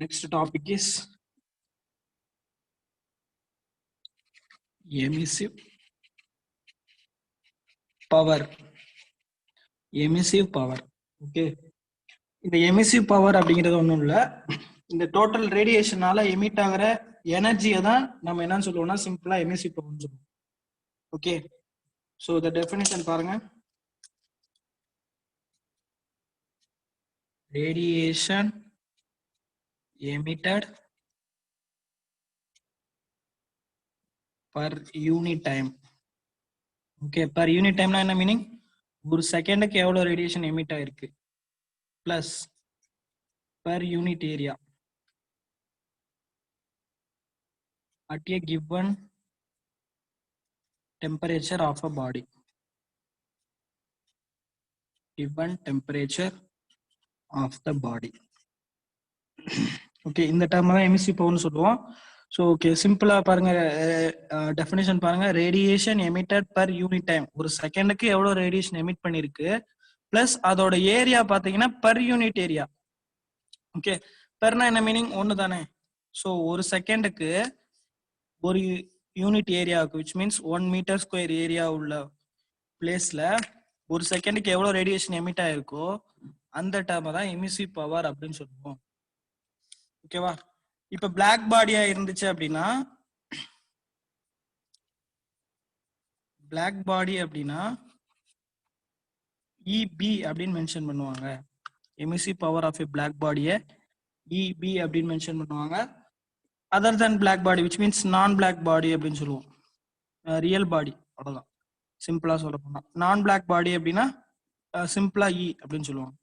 Next topic is emissive power. Emissive power. Okay. இந்த emissive power அப்படிங்கிறது ஒன்றும் இல்லை. இந்த டோட்டல் ரேடியேஷனால எமிட் ஆகிற எனர்ஜியை தான் நம்ம என்னன்னு சொல்லுவோம்னா சிம்பிளா எமிசிவ் பவர்னு சொல்லுவோம். ஓகே, ஸோ இந்த டெஃபினிஷன் பாருங்க. Radiation emitted per unit time. Okay, per unit டைம்னா என்ன மீனிங்? ஒரு செகண்டுக்கு எவ்வளோ ரேடியேஷன் எமிட் ஆயிருக்கு plus per unit area at a given temperature of a body. Given temperature of the body. Okay, இந்த term தான் எமிசிவ் பவர்னு சொல்லுவோம். ஸோ ஓகே, சிம்பிளா பாருங்க, டெஃபினேஷன் பாருங்க. Radiation emitted per unit time. ஒரு செகண்டுக்கு எவ்வளோ ரேடியேஷன் எமிட் பண்ணிருக்கு பிளஸ் அதோட ஏரியா பார்த்தீங்கன்னா பர் யூனிட் ஏரியா. ஓகே, பெர்னா என்ன மீனிங்? ஒன்று தானே. ஸோ ஒரு செகண்டுக்கு ஒரு யூனிட் ஏரியாவுக்கு which means 1 metre square area உள்ள பிளேஸ்ல ஒரு செகண்டுக்கு எவ்வளோ ரேடியேஷன் எமிட் ஆயிருக்கோ அந்த டேர்மை தான் எமிசிவ் பவர் அப்படின்னு சொல்லுவோம். ஓகேவா? இப்ப பிளாக் பாடியா இருந்துச்சு அப்படின்னா, பிளாக் பாடி அப்படின்னா இபி அப்படின்னு மென்ஷன் பண்ணுவாங்க. Emissive power of a black பாடியை இபி அப்படின்னு மென்ஷன் பண்ணுவாங்க. Other than black body which means non black body அப்படின்னு சொல்லுவோம். ரியல் பாடி, அவ்வளவுதான். சிம்பிளா சொல்ல போனா நான் பிளாக் பாடி அப்படின்னா சிம்பிளா இ அப்படின்னு சொல்லுவாங்க.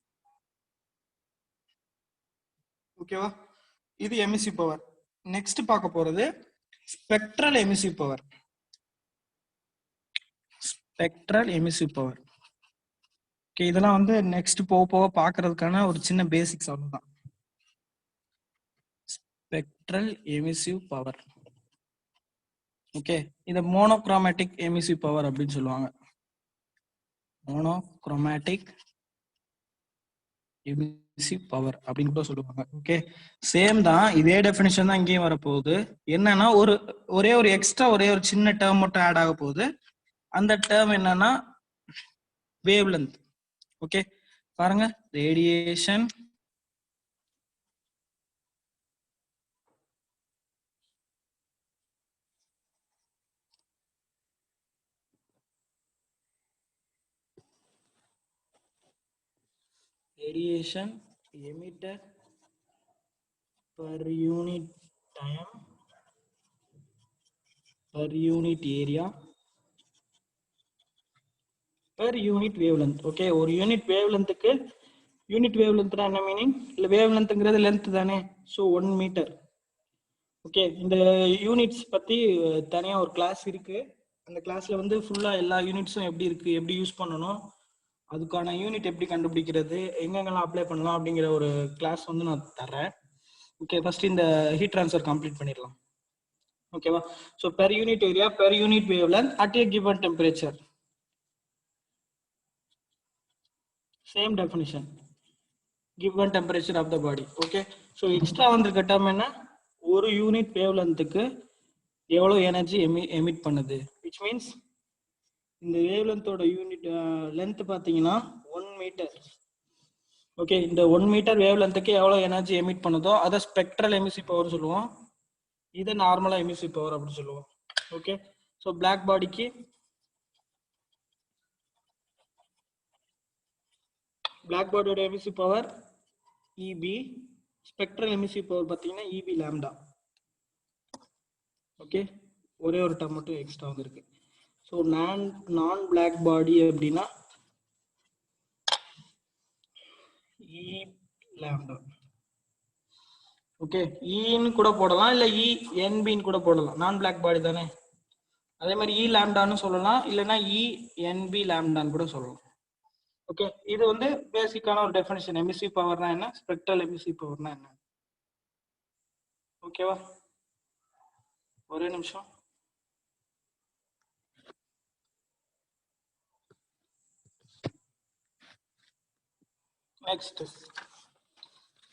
ஓகேவா? இது எமிசிவ் பவர். நெக்ஸ்ட் பார்க்க போறது spectral emissive power. Spectral emissive power. Okay, இதெல்லாம் வந்து நெக்ஸ்ட் போக போக பார்க்கறதுக்கான ஒரு சின்ன பேசிக்ஸ் அவ்வளவுதான். Spectral emissive power. ஓகே, இத மோனோக்ரோமேட்டிக் எமிசிவ் பவர் அப்படின்னு சொல்லுவாங்க. மோனோக்ரோமேட்டிக் எமிசிவ் பவர் அப்படின்னு கூட சொல்லுவாங்க. ஓகே, சேம் தான், இதே டெஃபினிஷன் தான் இங்கேயும் வரப்போகுது. என்னன்னா ஒரே ஒரு எக்ஸ்ட்ரா ஒரே ஒரு சின்ன டேர்ம் மட்டும் ஆட் ஆக போகுது. அந்த டேர்ம் என்னன்னா வேவ் லென்த். ஓகே, பாருங்க, radiation radiation emitted per unit time per unit area per unit wavelength. Okay, ஒரு யூனிட் வேவ்லென்த்துக்கு யூனிட் வேவ்லென்த்னா என்ன மீனிங்? இல்ல வேவ்லென்த்ங்கிறது லென்த் தானே. So 1 metre. ஓகே, இந்த யூனிட்ஸ் பத்தி தனியா ஒரு கிளாஸ் இருக்கு. அந்த கிளாஸ்ல வந்து ஃபுல்லா எல்லா யூனிட்ஸும் எப்படி இருக்கு, எப்படி யூஸ் பண்ணணும், அதுக்கான யூனிட் எப்படி கண்டுபிடிக்கிறது, எங்கெங்கெல்லாம் அப்ளை பண்ணலாம் அப்படிங்கிற ஒரு கிளாஸ் வந்து நான் தர்றேன். ஓகே, ஃபர்ஸ்ட் இந்த ஹீட் ட்ரான்ஸ்ஃபர் கம்ப்ளீட் பண்ணிடலாம். ஓகேவா? So per unit area per unit wavelength at A given temperature. Same definition, given temperature of the body. Okay, so extra வந்திருக்க டேர்ம் என்ன? ஒரு யூனிட் வேவ்லென்த்துக்கு எவ்வளோ எனர்ஜி எமிட் பண்ணுது, விச் மீன்ஸ் இந்த வேவ்லென்த்தோட unit length பார்த்தீங்கன்னா 1 metre. Okay, இந்த 1 metre வேவ்லென்த்துக்கு எவ்வளோ energy emit பண்ணுதோ அதை ஸ்பெக்ட்ரல் எமிசிவ் பவர் சொல்லுவோம். இதை நார்மலா எமிசிவ் பவர் அப்படின்னு சொல்லுவோம். ஓகே, ஸோ பிளாக் பாடிக்கு பிளாக் பாடியோட emissive power EB, spectral emissive power பார்த்தீங்கன்னா இபி லாம்டா. ஓகே, ஒரே ஒரு டேர்ம் மட்டும் எக்ஸ்ட்ரா வந்திருக்கு. ஸோ நான் பிளாக் பாடி அப்படின்னா இ லாம்டா. ஓகே, இன்னு கூட போடலாம், இல்லை இ என்பின்னு கூட போடலாம். நான் பிளாக் பாடி தானே. அதே மாதிரி இ லாம்டான்னு சொல்லலாம், இல்லைன்னா இ என்பி லாம்டான்னு கூட சொல்லலாம். ஓகே, இது வந்து பேசிக்கான ஒரு டெஃபினிஷன். எமிசிவ் பவர்னா என்ன, ஸ்பெக்ட்ரல் எமிசிவ் பவர்னா என்ன. ஓகேவா? ஒரே நிமிஷம். நெக்ஸ்ட்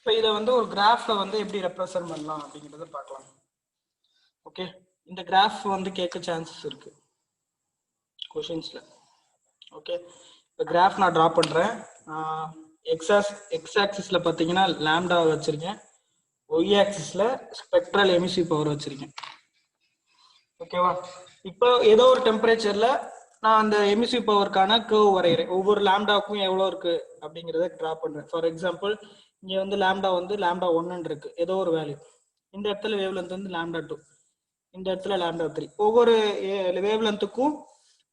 இப்போ இதை வந்து ஒரு கிராஃப்ல வந்து எப்படி ரெப்ரசன்ட் பண்ணலாம் அப்படிங்கிறத பார்க்கலாம். ஓகே, இந்த கிராஃப் வந்து கேட்க சான்சஸ் இருக்கு கொஷின்ஸ்ல. ஓகே, இப்போ கிராஃப் நான் ட்ரா பண்றேன். எக்ஸ் ஆக்சிஸ்ல பார்த்தீங்கன்னா லாம்டா வச்சிருக்கேன், ஒய் ஆக்சிஸ்ல ஸ்பெக்ட்ரல் எமிசிவ் பவர் வச்சிருக்கேன். ஓகேவா, இப்போ ஏதோ ஒரு டெம்பரேச்சர்ல நான் அந்த எமிசிவ் பவருக்கான கர்வ் வரைகிறேன். ஒவ்வொரு லாம்டாவுக்கும் எவ்வளோ இருக்கு அப்படிங்கிறத ட்ரா பண்றேன். ஃபார் எக்ஸாம்பிள் இங்க வந்து லாம்டா 1 இருக்கு, ஏதோ ஒரு வேல்யூ. இந்த இடத்துல வேவ் லென்த் வந்து லாம்டா 2, இந்த இடத்துல லாம்டா 3. ஒவ்வொரு வேவ் லென்த்துக்கும்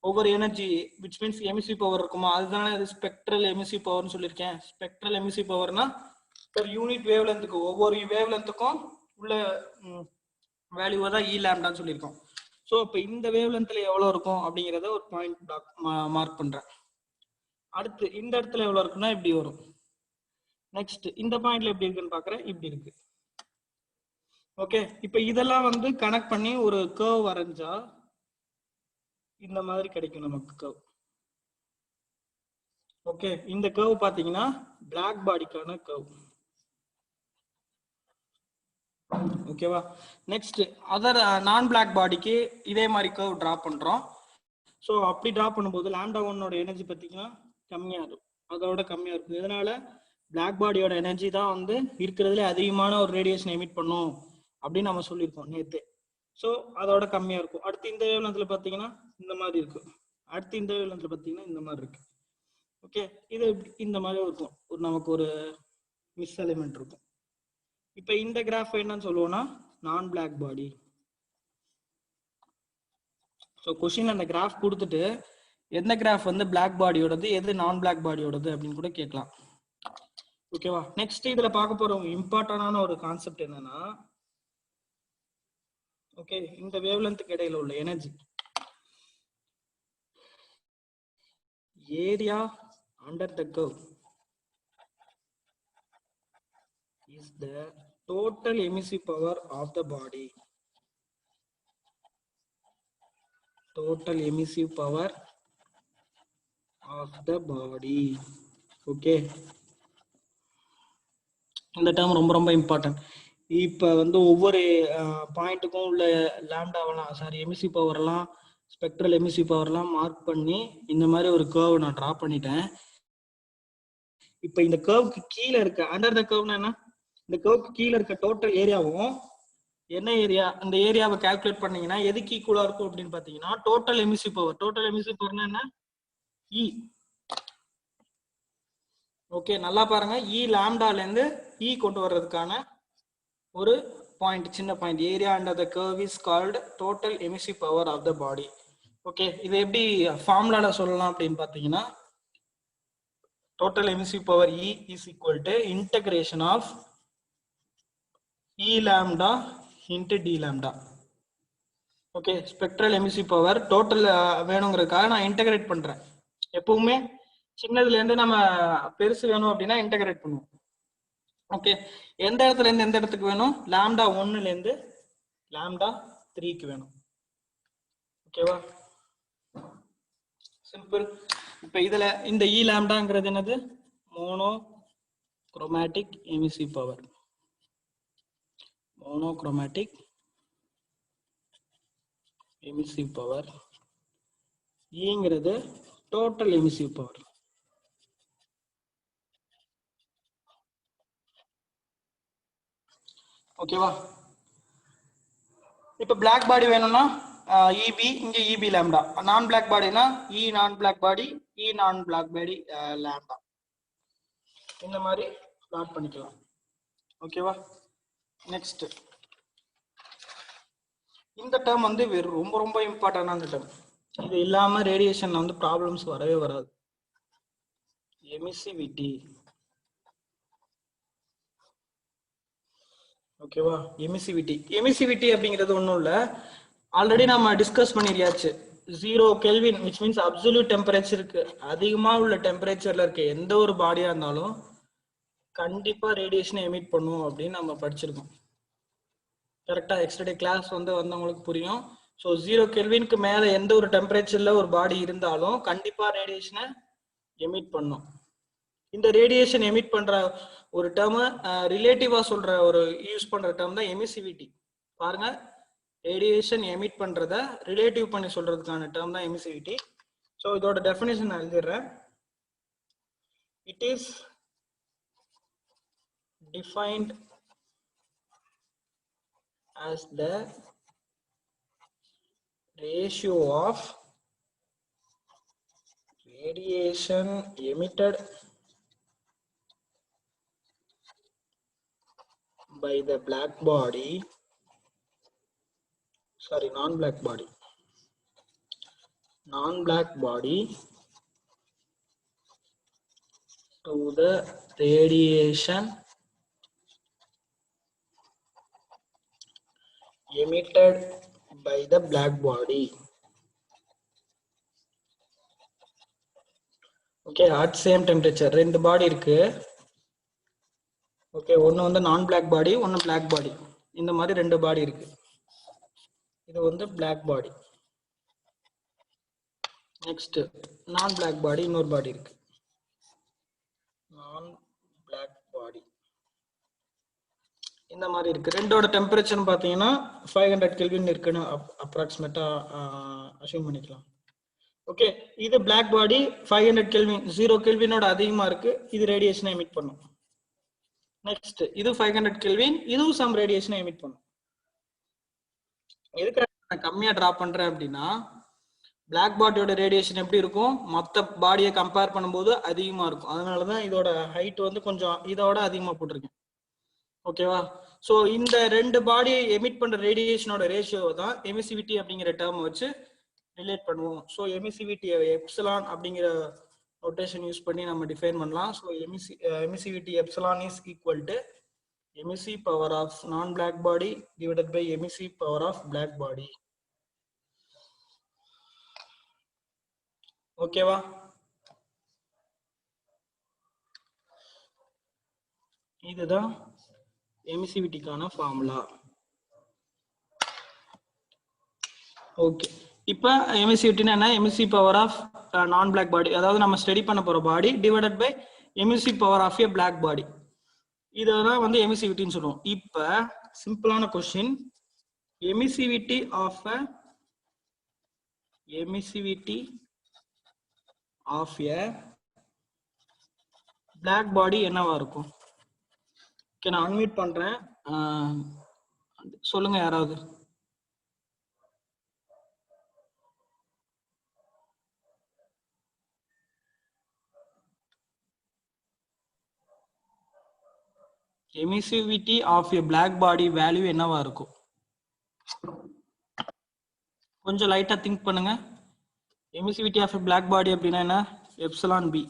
ஒவ்வொரு energy which means emissive power இருக்குமா, அதுதானே இது ஸ்பெக்ட்ரல் எமிசிவ் பவர்னு சொல்லியிருக்கேன். ஸ்பெக்ட்ரல் எமிசிவ் பவர்னா ஒரு யூனிட் வேவ் லென்த்துக்கு ஒவ்வொரு வேவ் லென்த்துக்கும் உள்ள வேல்யூவை தான் இ லாம்டான்னு சொல்லியிருக்கோம். ஸோ இப்போ இந்த வேவ் லென்த்ல எவ்வளோ இருக்கும் அப்படிங்கிறத ஒரு பாயிண்ட் மார்க் பண்றேன். அடுத்து இந்த இடத்துல எவ்வளோ இருக்குன்னா இப்படி வரும். நெக்ஸ்ட் இந்த பாயிண்ட்ல எப்படி இருக்குன்னு பாக்குறேன், இப்படி இருக்கு. ஓகே, இப்போ இதெல்லாம் வந்து கனெக்ட் பண்ணி ஒரு கர்வ் வரைஞ்சா இந்த மாதிரி கிடைக்கும் நமக்கு கர்வ். ஓகே, இந்த கர்வ் பாத்தீங்கன்னா பிளாக் பாடிக்கான கர்வ். ஓகேவா, நெக்ஸ்ட் அதர் நான் பிளாக் பாடிக்கு இதே மாதிரி கர்வ் டிரா பண்றோம். ஸோ அப்படி டிரா பண்ணும்போது லாம்டா 1ஓட எனர்ஜி பார்த்தீங்கன்னா கம்மியா இருக்கும், அதோட கம்மியா இருக்கும். இதனால பிளாக் பாடியோட எனர்ஜி தான் வந்து இருக்கிறதுல அதிகமான ஒரு ரேடியேஷன் எமிட் பண்ணும் அப்படின்னு நம்ம சொல்லியிருக்கோம் நேற்று. ஸோ அதோட கம்மியா இருக்கும். அடுத்து இந்த வேவ் லென்த்ல பார்த்தீங்கன்னா இந்த மாதிரி இருக்கு, அடுத்து இந்த வேவ் லென்த்ல பார்த்தீங்கன்னா இந்த மாதிரி இருக்கு. ஓகே, இது இந்த மாதிரி இருக்கும், ஒரு நமக்கு ஒரு மிஸ் எலிமெண்ட் இருக்கும். இப்போ இந்த கிராஃப் என்னன்னு சொல்லுவோம்னா நான் பிளாக் பாடி. ஸோ கொஸ்டின் அந்த கிராஃப் கொடுத்துட்டு எந்த கிராஃப் வந்து பிளாக் பாடியோடது, எது நான் பிளாக் பாடியோடது அப்படின்னு கூட கேட்கலாம். ஓகேவா, நெக்ஸ்ட் இதுல பார்க்க போற இம்பார்ட்டன்டான ஒரு கான்செப்ட் என்னன்னா, ஓகே, இந்த வேவ் லென்த்துக்கு இடையில உள்ள energy area under the curve is the total emissive power of the body. Total emissive power of the body. Okay, இந்த டேர்ம் ரொம்ப ரொம்ப இம்பார்ட்டன்ட். இப்போ வந்து ஒவ்வொரு பாயிண்ட்டுக்கும் உள்ள லாம்டாவெல்லாம் எமிசிவ் பவர்லாம் ஸ்பெக்ட்ரல் எமிசிவ் பவர்லாம் மார்க் பண்ணி இந்த மாதிரி ஒரு கர்வ் நான் ட்ரா பண்ணிட்டேன். இப்போ இந்த கர்வுக்கு கீழே இருக்க அண்டர் த கர்வ்னா என்ன, இந்த கர்வுக்கு கீழே இருக்க டோட்டல் ஏரியாவும் என்ன ஏரியா, அந்த ஏரியாவை கால்குலேட் பண்ணீங்கன்னா எதுக்கு ஈக்குவலா இருக்கும் அப்படின்னு பாத்தீங்கன்னா total emissive power. Total emissive பவர்னா என்ன, இ. ஓகே, நல்லா பாருங்க, இ லாம்டால இருந்து இ கொண்டு வர்றதுக்கான ஒரு பாயிண்ட், சின்ன point. Area under the curve is called total emissive power of the body. Okay, இது எப்படி ஃபார்முலால சொல்லலாம் அப்படின்னு பாத்தீங்கன்னா total emissive power E is equal to integration of E lambda into d lambda. Okay, spectral emissive power total வேணுங்கிறதுக்காக நான் integrate பண்றேன். எப்பவுமே சின்னதுல இருந்து நம்ம பெருசு வேணும் அப்படின்னா இன்டகிரேட் பண்ணுவோம். ஓகே, எந்த இடத்துல இருந்து எந்த இடத்துக்கு வேணும், லாம்டா 1ல இருந்து லாம்டா 3க்கு வேணும். ஓகேவா, சிம்பிள். இப்ப இதுல இந்த இ லாம்டாங்கிறது என்னது, monochromatic emissive power. Monochromatic emissive power. ஈங்கிறது டோட்டல் எமிசிவ் பவர். ஓகேவா, இப்ப பிளாக் பாடி வேணும்னா இபி, இங்க இபி லாம்டா. நான் பிளாக் பாடினா இ நான் பிளாக் பாடி, இ நான் பிளாக் பாடி லாம்டா. இந்த மாதிரி பிளாட் பண்ணிக்கலாம். ஓகேவா, நெக்ஸ்ட் இந்த டேர்ம் வந்து ரொம்ப ரொம்ப இம்பார்ட்டன்டான டேர்ம். இது இல்லாம ரேடியேஷன்ல வந்து ப்ராப்ளம்ஸ் வரவே வராது. எமிசிவிட்டி. ஓகேவா, எமிசிவிட்டி. எமிசிவிட்டி அப்படிங்கிறது ஒன்றும் இல்லை, ஆல்ரெடி நம்ம டிஸ்கஸ் பண்ணியாச்சு. 0 கெல்வின் விச் மீன்ஸ் அப்சல்யூட் டெம்பரேச்சருக்கு அதிகமா உள்ள டெம்பரேச்சர்ல இருக்க எந்த ஒரு பாடியா இருந்தாலும் கண்டிப்பா ரேடியேஷனை எமிட் பண்ணும் அப்படின்னு நம்ம படிச்சிருக்கோம். கரெக்டா, எக்ஸ்டர்டே கிளாஸ் வந்து வந்தவங்களுக்கு புரியும். ஸோ 0 கெல்வினுக்கு மேல எந்த ஒரு டெம்பரேச்சர்ல ஒரு பாடி இருந்தாலும் கண்டிப்பா ரேடியேஷனை எமிட் பண்ணும். இந்த ரேடியேஷன் எமிட் பண்ற ஒரு டேர்ம் ரிலேட்டிவா சொல்ற ஒரு யூஸ் பண்ற டேர்ம் தான் எமிசிவிட்டி. பாருங்க, ரேடியேஷன் எமிட் பண்றத ரிலேட்டிவ் பண்ணி சொல்றதுக்கான டேர்ம் தான் எமிசிவிட்டி. ஸோ இதோட டெஃபினேஷன் நான் எழுதிடுறேன். It is defined as the ratio of radiation emitted by the black body, sorry, non-black body to the radiation emitted by the black body. Okay, at same temperature ரெண்டு பாடி இருக்கு. Okay, ஒன்னு வந்து நான் black பாடி, ஒன்னு black body. இந்த மாதிரி ரெண்டு பாடி இருக்கு. இது வந்து பிளாக் பாடி. நெக்ஸ்ட் நான் பிளாக் பாடி, இன்னொரு பாடி இருக்கு. நான் பிளாக் பாடி இந்த மாதிரி இருக்கு. ரெண்டோட டெம்பரேச்சர் பாத்தீங்கன்னா 500 கெல்வின் இருக்குன்னு அப்ராக்சிமேட்டா அஸ்யூம் பண்ணிக்கலாம். ஓகே, இது பிளாக் பாடி 500 கெல்வின், 0 கெல்வினோட அதிகமா இருக்கு. இது ரேடியேஷனை எமிட் பண்ணும். நெக்ஸ்ட் இது 500 கெல்வின், இதுவும் சம் ரேடியேஷனை எமிட் பண்ணும். எதுக்கு நான் கம்மியா டிராப் பண்றேன் அப்படின்னா, பிளாக் பாடியோட ரேடியேஷன் எப்படி இருக்கும், மற்ற பாடியை கம்பேர் பண்ணும்போது அதிகமா இருக்கும். அதனாலதான் இதோட ஹைட் வந்து கொஞ்சம் இதோட அதிகமா போட்டிருக்கேன். ஓகேவா? சோ இந்த ரெண்டு பாடியை எமிட் பண்ற ரேடியேஷனோட ரேஷியோ தான் எமிசிவிட்டி அப்படிங்கிற டேர்ம் வச்சு ரிலேட் பண்ணுவோம். ஸோ எமிசிவிட்டி எப்சிலான் அப்படிங்கிற நோட்டேஷன் யூஸ் பண்ணி நம்ம டிஃபைன் பண்ணலாம். So emissivity epsilon is equal to emissive power of non black body divided by emissive power of black body. ஓகேவா? இதுதான் எமிசிவிட்டிக்கான ஃபார்முலா. ஓகே, இப்போ எமிசிவிட்டினா என்ன? Emissive power of non black body, அதாவது நம்ம ஸ்டடி பண்ண போற body divided by emissive power of a black body. இததான் வந்து எமிசிவிட்டின்னு சொல்லுவோம். இப்ப சிம்பிளான question, emissivity of a black body என்னவா இருக்கும்? ஓகே, நான் அன்மியூட் பண்றேன், சொல்லுங்க யாராவது. Emissivity of a black body value என்னவா இருக்கும்? கொஞ்சம் லைட்டா திங்க் பண்ணுங்க. எமிசிவிட்டி ஆஃப் ஏ பிளாக் பாடி அப்படின்னா என்ன? Epsilon B.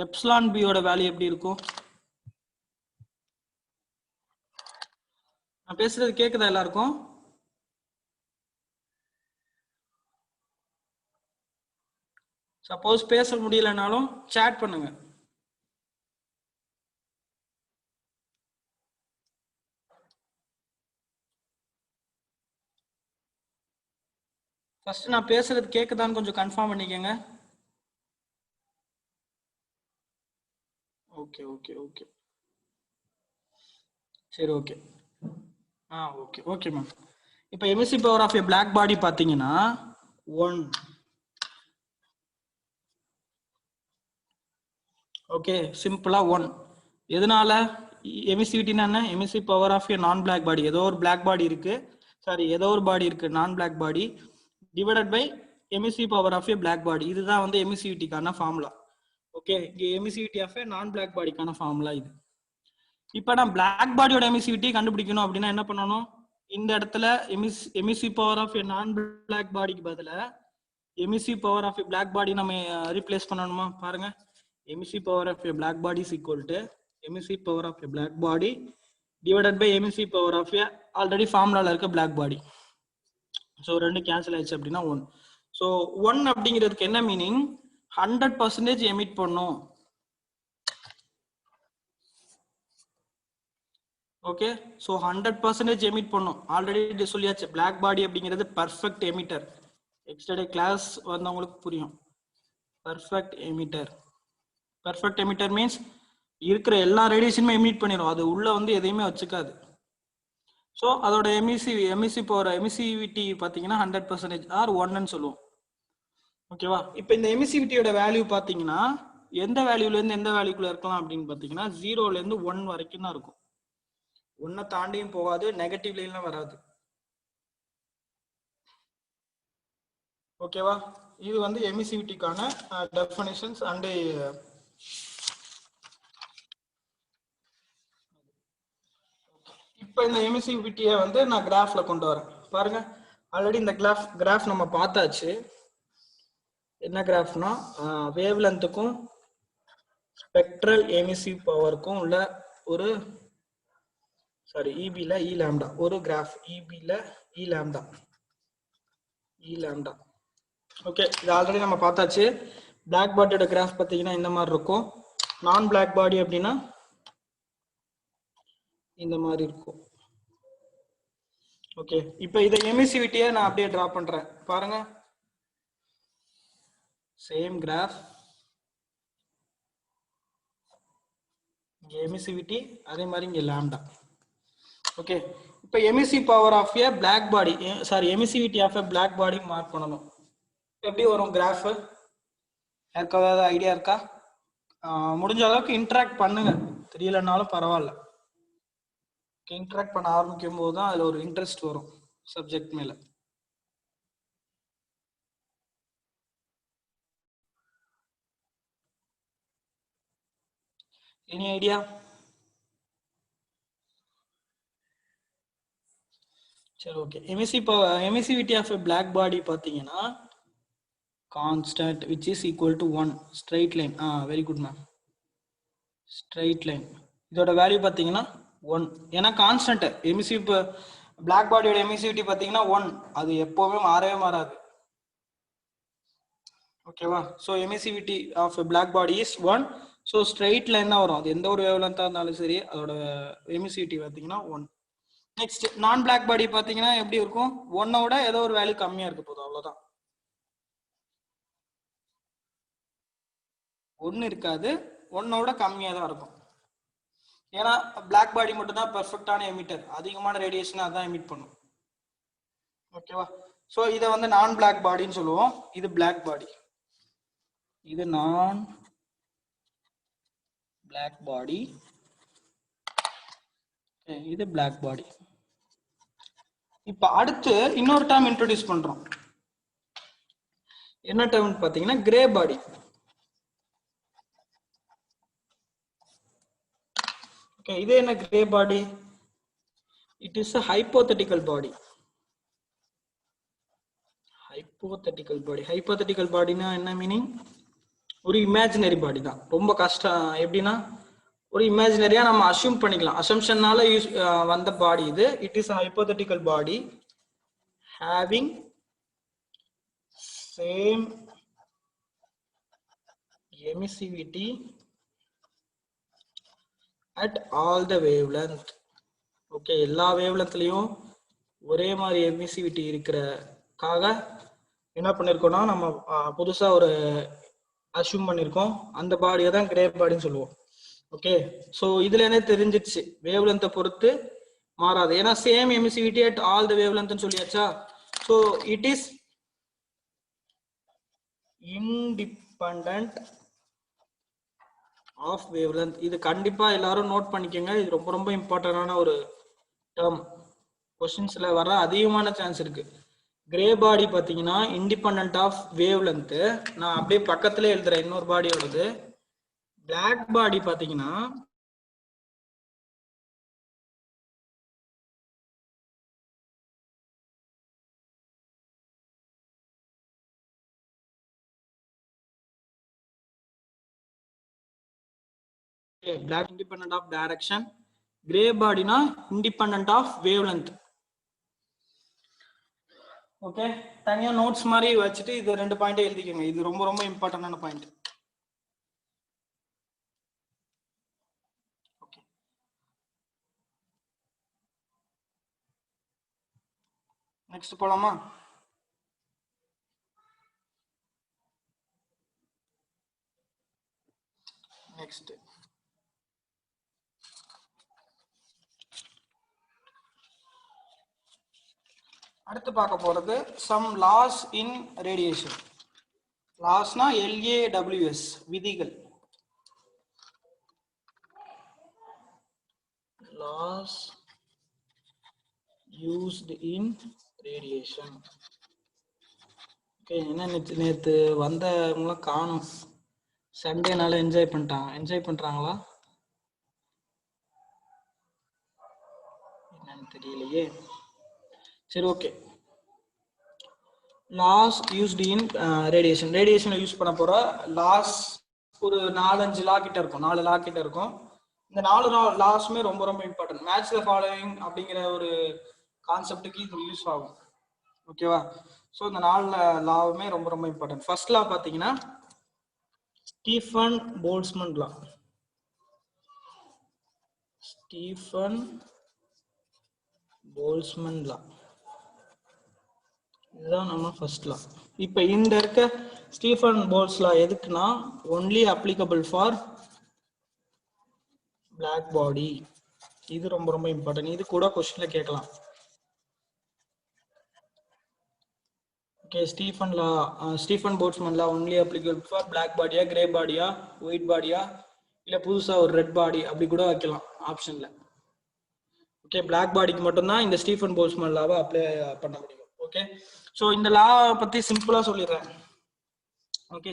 எப்சிலான் பியோட வேல்யூ எப்படி இருக்கும்? நான் பேசுறது கேக்குதா எல்லாருக்கும்? சப்போஸ் பேச முடியலனாலும் சாட் பண்ணுங்க. ஃபர்ஸ்ட் நான் பேசுறது கேக்குதான்னு கொஞ்சம் கன்ஃபார்ம் பண்ணிக்கங்க. ஓகே ஓகே ஓகே, சரி ஓகே. Okay okay ma'am. இப்போ emissive power of a black body பாத்தீங்கன்னா 1. ஓகே, சிம்பிளா 1. எதனால? எமிசிவிட்டினா என்ன? எமிசி பவர் ஆஃப் ஏ நான் பிளாக் பாடி, ஏதோ ஒரு பிளாக் பாடி இருக்கு, சாரி ஏதோ ஒரு பாடி இருக்கு non black body, divided by emissive power of a black body. இதுதான் வந்து எமிசிவிட்டிக்கான ஃபார்முலா. ஓகே, இங்க எமிசிவிட்டி ஆஃப் ஏ நான் பிளாக் பாடிக்கான ஃபார்முலா இது. இப்போ நான் பிளாக் பாடியோட எமிசிவிட்டி கண்டுபிடிக்கணும் அப்படின்னா என்ன பண்ணணும்? இந்த இடத்துல எமிசி பவர் ஆஃப் ஏ நான் பிளாக் பாடிக்கு பதிலா emissive power of a black body நம்ம ரீப்ளேஸ் பண்ணணுமா? பாருங்க, emissive power of a black body is equal to emissive power of a black body divided by emissive power of a already ஃபார்முலால இருக்க black body. So ரெண்டு cancel ஆயிடுச்சு அப்படின்னா 1. So 1 அப்படிங்கிறதுக்கு என்ன மீனிங்? 100% எமிட் பண்ணும். ஓகே, ஸோ 100% எமிட் பண்ணும். Already சொல்லியாச்சு, பிளாக் பாடி அப்படிங்கிறது பர்ஃபெக்ட் எமிட்டர். எக்ஸ்டர்டே கிளாஸ் வந்தவங்களுக்கு புரியும். Perfect emitter, perfect emitter means இருக்கிற எல்லா ரேடியேஷனுமே எமிட் பண்ணிடும், அது உள்ள வந்து எதையுமே வச்சுக்காது. ஸோ அதோட எமிசிவிட்டி பார்த்தீங்கன்னா 100% ஆர் 1ன்னு சொல்லுவோம். ஓகேவா? இப்போ இந்த எமிசிவிட்டியோட வேல்யூ பார்த்தீங்கன்னா எந்த வேல்யூலேருந்து எந்த வேல்யூக்குள்ள இருக்கலாம் அப்படின்னு பார்த்தீங்கன்னா 0லேருந்து 1 வரைக்கும் தான் இருக்கும். 1 தாண்டியும் போகாது, நெகட்டிவ்லாம் வராது. ஓகேவா? இது வந்து எமிசிவிட்டிக்கான டெஃபினிஷன்ஸ் அண்ட் இப்போ இந்த எமிசிவிட்டியை வந்து நான் கிராஃப்ல கொண்டு வரேன். பாருங்க, ஆல்ரெடி இந்த கிராஃப் நம்ம பார்த்தாச்சு. என்ன கிராஃப்னா வேவ் லென்த்துக்கும் ஸ்பெக்ட்ரல் எமிசிவ் பவருக்கும் உள்ள ஒரு இபில இ லாம்டா ஒரு கிராஃப். இபில இ லாம்டா ஓகே, இது ஆல்ரெடி நம்ம பார்த்தாச்சு. பிளாக் பாடியோட கிராஃப் பார்த்தீங்கன்னா இந்த மாதிரி இருக்கும். நான் பிளாக் பாடி அப்படின்னா இந்த மாதிரி இருக்கும். ஓகே, இப்போ இதை எமிசிவிட்டியை நான் அப்படியே டிரா பண்றேன். பாருங்க, சேம் கிராஃப், இங்கே எமிசிவிட்டி, அதே மாதிரி இங்கே லாம்டா. ஓகே, இப்போ emissive power of a black body, emissivity of a black body mark பண்ணணும். எப்படி வரும் கிராஃப்? யாருக்காவது ஐடியா இருக்கா? முடிஞ்ச அளவுக்கு இன்ட்ராக்ட் பண்ணுங்க, தெரியலனாலும் பரவாயில்ல. இன்ட்ராக்ட் பண்ண ஆரம்பிக்கும் போது தான் அதில் ஒரு இன்ட்ரெஸ்ட் வரும் சப்ஜெக்ட் மேல. Any idea? சரி, okay. Emissivity of a black body பார்த்தீங்கன்னா constant which is equal to 1 straight line. Very good ma'am, straight line. இதோட வேல்யூ பார்த்தீங்கன்னா 1. ஏன்னா கான்ஸ்டன்ட் பிளாக் பாடியோட எமிசிவிட்டி பார்த்தீங்கன்னா 1, அது எப்போவுமே மாறவே மாறாது. ஓகேவா? So emissivity of black body is 1. So straight line தான் வரும், அது எந்த ஒரு வேவ் லென்த்தாக இருந்தாலும் சரி. அதோட எமிசிவிட்டி பார்த்தீங்கன்னா 1. நெக்ஸ்ட் நான் பிளாக் பாடி பார்த்தீங்கன்னா எப்படி இருக்கும்? 1ஓட ஏதோ ஒரு வேல்யூ கம்மியாக இருக்க போதும், அவ்வளோதான். 1 இருக்காது, 1ஓட கம்மியாக தான் இருக்கும். ஏன்னா பிளாக் பாடி மட்டும் தான் பெர்ஃபெக்டான எமிட்டர், அதிகமான ரேடியேஷன் அதான் எமிட் பண்ணும். ஓகேவா? ஸோ இதை வந்து நான் பிளாக் பாடின்னு சொல்லுவோம். இது பிளாக் பாடி, இது நான் பிளாக் பாடி, இது பிளாக் பாடி. இப்ப அடுத்து இன்னொரு டேர்ம் இன்ட்ரோடியூஸ் பண்றோம். என்ன டேர்ம் பாத்தீங்கன்னா கிரே பாடி. ஓகே, இது என்ன grey body? It is a hypothetical body. Hypothetical பாடினா என்ன மீனிங்? ஒரு இமேஜினரி பாடி தான். ரொம்ப கஷ்டம். எப்படின்னா ஒரு இமேஜினரியா நம்ம அஸ்யூம் பண்ணிக்கலாம், அசம்ஷன்னால வந்த பாடி இது. It is hypothetical body having same emissivity at all the wavelength. Okay, எல்லா வேவ்லென்த்லயும் ஒரே மாதிரி எமிசிவிட்டி இருக்கிறக்காக என்ன பண்ணிருக்கோம்னா நம்ம புதுசா ஒரு அஸ்யூம் பண்ணிருக்கோம். அந்த பாடியை தான் கிரே பாடின்னு சொல்லுவோம். ஓகே, ஸோ இதுல என்ன தெரிஞ்சிச்சு, வேவ்லென்த்தை பொறுத்து மாறாது. ஏன்னா same emissivity at all the வேவ்லென்த்னு சொல்லியாச்சா. So it is independent of wavelength. இது கண்டிப்பா எல்லாரும் நோட் பண்ணிக்கோங்க, இது ரொம்ப ரொம்ப இம்பார்ட்டன்டான ஒரு டேர்ம். கொஸ்டின்ஸ்ல வர அதிகமான சான்ஸ் இருக்கு. கிரே பாடி பாத்தீங்கன்னா இண்டிபெண்டன்ட் ஆஃப் வேவ் லென்த். நான் அப்படியே பக்கத்துல எழுதுறேன் இன்னொரு பாடியோடது. பிளாக் பாடி பாத்தீங்கன்னா black independent of direction, grey பாடினா independent of wavelength. Okay, தனியா நோட்ஸ் மாதிரி வச்சுட்டு இது 2 பாயிண்ட் எழுதிக்கோங்க, இது ரொம்ப ரொம்ப இம்பார்ட்டன்டான பாயிண்ட். ஓகே, நெக்ஸ்ட் போலாமா? நெக்ஸ்ட் அடுத்து பார்க்க போறது சம் லாஸ் இன் ரேடியேஷன். லாஸ்னா LAWS விதிகள். Laws used in radiation. Okay, என்ன நேற்று வந்தவங்களாம் காணும். சண்டேனால என்ஜாய் பண்றாங்களா என்னன்னு தெரியலையே. சரி, okay. Laws used in radiation. Radiation use பண்ண போற லாஸ் ஒரு 4-5 லா கிட்ட இருக்கும். 4 லா கிட்ட இருக்கும். இந்த 4 லாஸுமே ரொம்ப ரொம்ப இம்பார்ட்டன்ட். மேட்ச் த ஃபாலோயிங் அப்படிங்கிற ஒரு கான்செப்டுக்கு இது யூஸ் ஆகும். ஓகேவா? ஸோ இந்த 4 லாவுமே ரொம்ப ரொம்ப இம்பார்ட்டன்ட். ஃபர்ஸ்ட் லா பார்த்தீங்கன்னா ஸ்டீஃபன் போல்ட்ஸ்மேன் லா. ஸ்டீஃபன் போல்ட்ஸ்மேன் லா, இதுதான் நம்ம ஃபர்ஸ்ட் லா. இப்போ இந்த இருக்க ஸ்டீஃபன் போல்ட்ஸ் லா எதுக்குன்னா only applicable for black body. இது ரொம்ப ரொம்ப இம்பார்ட்டன்ட். இது கூட क्वेश्चनல கேட்கலாம். Okay, Stefan Boltzmann law only applicable for black பாடியா, கிரே பாடியா, ஒயிட் பாடியா, இல்ல புதுசா ஒரு ரெட் பாடி அப்படி கூட வைக்கலாம் ஆப்ஷன்ல. ஓகே, பிளாக் பாடிக்கு மட்டும் தான் இந்த ஸ்டீஃபன் போல்ட்ஸ்மேன் லாவை அப்ளை பண்ண முடியும். ஓகே, ஸோ இந்த லா பத்தி சிம்பிளா சொல்லிடுறேன். Okay,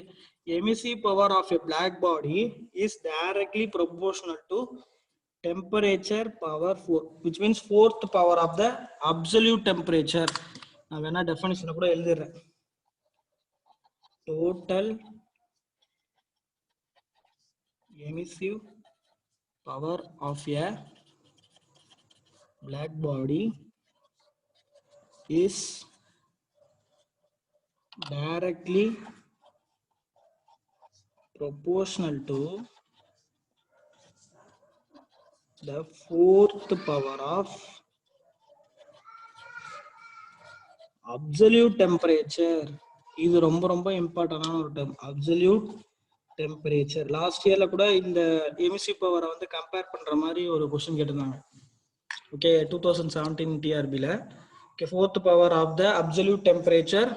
emissive power of a black body is directly proportional to temperature power 4, which means fourth power of the absolute temperature. நான் வேணா டெஃபினிஷனை கூட எழுதிடுறேன். total emissive power of a black body is directly proportional to the fourth power of absolute temperature. இது ரொம்ப ரொம்ப இம்பார்ட்டன்டான ஒரு term, absolute temperature. Last இயர்ல கூட இந்த எமிசிவ் பவரை வந்து கம்பேர் பண்ற மாதிரி ஒரு क्वेश्चन கேட்டிருந்தாங்க. ஓகே, 2017 டிஆர்பில. Okay, fourth power of the absolute temperature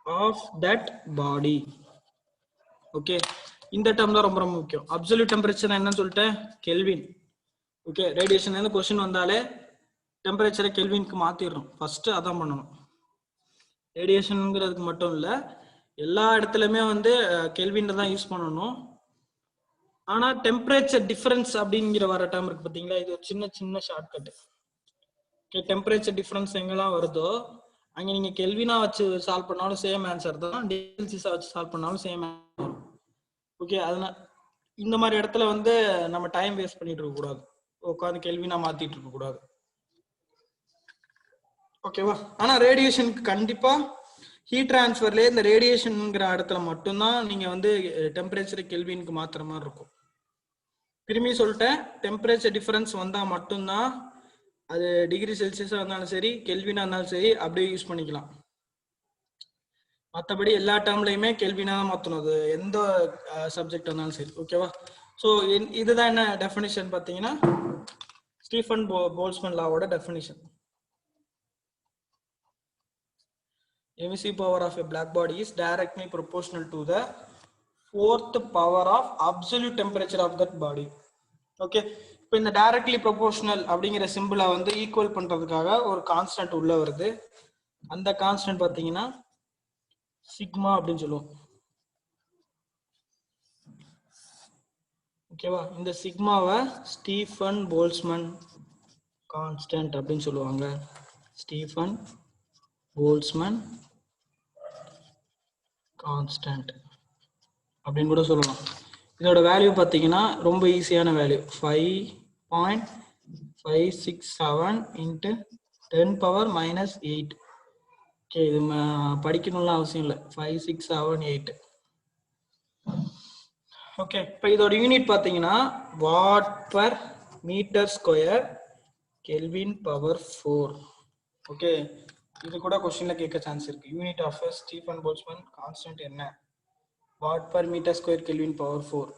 of that body. Okay, இந்த டேர்ம் தான் ரொம்ப ரொம்ப முக்கியம். அப்சல்யூட் டெம்பரேச்சர் என்னன்னு சொல்லிட்டேன், கெல்வின். ஓகே, ரேடியேஷன்ல இருந்து क्वेश्चन வந்தாலே டெம்பரேச்சரை கெல்வினுக்கு மாத்திரணும். ஃபர்ஸ்ட் அதான் பண்ணணும். ரேடியேஷன்ங்கிறதுக்கு மட்டும் இல்ல, எல்லா இடத்துலயுமே வந்து கெல்வின் தான் யூஸ் பண்ணணும். ஆனா டெம்பரேச்சர் டிஃபரன்ஸ் அப்படிங்கிற வர டேர்ம் இருக்கு பாத்தீங்களா, இது ஒரு சின்ன சின்ன ஷார்ட்கட். ஓகே, டெம்பரேச்சர் டிஃபரன்ஸ் எங்கெல்லாம் வருதோ அங்க நீங்க கெல்வினா வச்சு சால்வ் பண்ணாலும் சேம் ஆன்சர் தான், டெல்சிஸா வச்சு சால்வ் பண்ணாலும் சேம் ஆன்சர் வரும். ஓகே, அதனால இந்த மாதிரி இடத்துல வந்து நம்ம டைம் வேஸ்ட் பண்ணிட்டு இருக்க கூடாது, உட்காந்து கெல்வினா மாத்திட்டு இருக்க கூடாது. ஓகேவா? ஆனா ரேடியேஷனுக்கு கண்டிப்பா ஹீட் டிரான்ஸ்ஃபர்ல இந்த ரேடியேஷன்ங்கிற இடத்துல மட்டும்தான் நீங்க வந்து டெம்பரேச்சர் கெல்வினுக்கு மாத்துற மாதிரி இருக்கும். திரும்பி சொல்லிட்டேன், டெம்பரேச்சர் டிஃபரன்ஸ் வந்தா மட்டும்தான், அது டிகிரி செல்சியஸா இருந்தாலும் சரி, கெல்வினா இருந்தாலும் சரி, அப்படியே யூஸ் பண்ணிக்கலாம். மற்றபடி எல்லா டேர்ம்லயுமே கெல்வினா தான் மாத்தணும், அது எந்த சப்ஜெக்ட் இருந்தாலும் சரி. ஓகேவா? ஸோ இதுதான் என்ன டெஃபினிஷன் பார்த்தீங்கன்னா ஸ்டீஃபன் போல்ட்ஸ்மேன் லாவோட definition. Emissive power of a black body is directly proportional to the fourth power of absolute temperature of that body. Okay, இப்போ இந்த டைரக்ட்லி ப்ரொபோர்ஷனல் அப்படிங்கிற சிம்பிளை வந்து ஈக்குவல் பண்றதுக்காக ஒரு கான்ஸ்டன்ட் உள்ள வருது. அந்த கான்ஸ்டன்ட் பார்த்தீங்கன்னா சிக்மா அப்படின்னு சொல்லுவோம். ஓகேவா? இந்த சிக்மாவை ஸ்டீஃபன் போல்ட்ஸ்மேன் கான்ஸ்டன்ட் அப்படின்னு சொல்லுவாங்க. ஸ்டீஃபன் போல்ட்ஸ்மேன் கான்ஸ்டன்ட் அப்படின்னு கூட சொல்லலாம். இதோட வேல்யூ பார்த்தீங்கன்னா ரொம்ப ஈஸியான வேல்யூ, 5.567 into 10⁻⁻8. ஓகே, இது படிக்கணும்லாம் அவசியம் இல்லை, 5678. ஓகே, இப்போ இதோட யூனிட் பார்த்தீங்கன்னா watt per metre square kelvin power 4. Okay, இது கூட क्वेश्चनல கேட்க சான்ஸ் இருக்கு. Unit of Stefan Boltzmann constant என்ன? Watt per metre square kelvin power 4.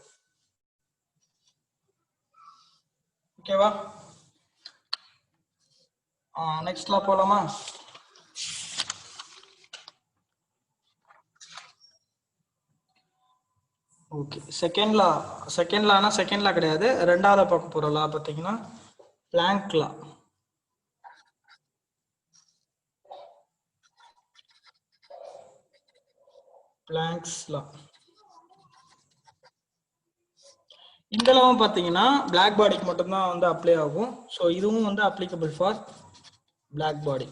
ஓகேவா? நெக்ஸ்ட் லா போலாமா? ஓகே, செகண்ட் லானா கிடையாது, ரெண்டாவது பார்க்க போற லா பார்த்தீங்கன்னா பிளாங்க் லா. பிளாங்க்ஸ் லா. இந்த லாவும் பார்த்தீங்கன்னா பிளாக் பாடிக்கு மட்டும்தான் வந்து அப்ளை ஆகும். ஸோ இதுவும் வந்து அப்ளிகபிள் ஃபார் பிளாக் பாடி.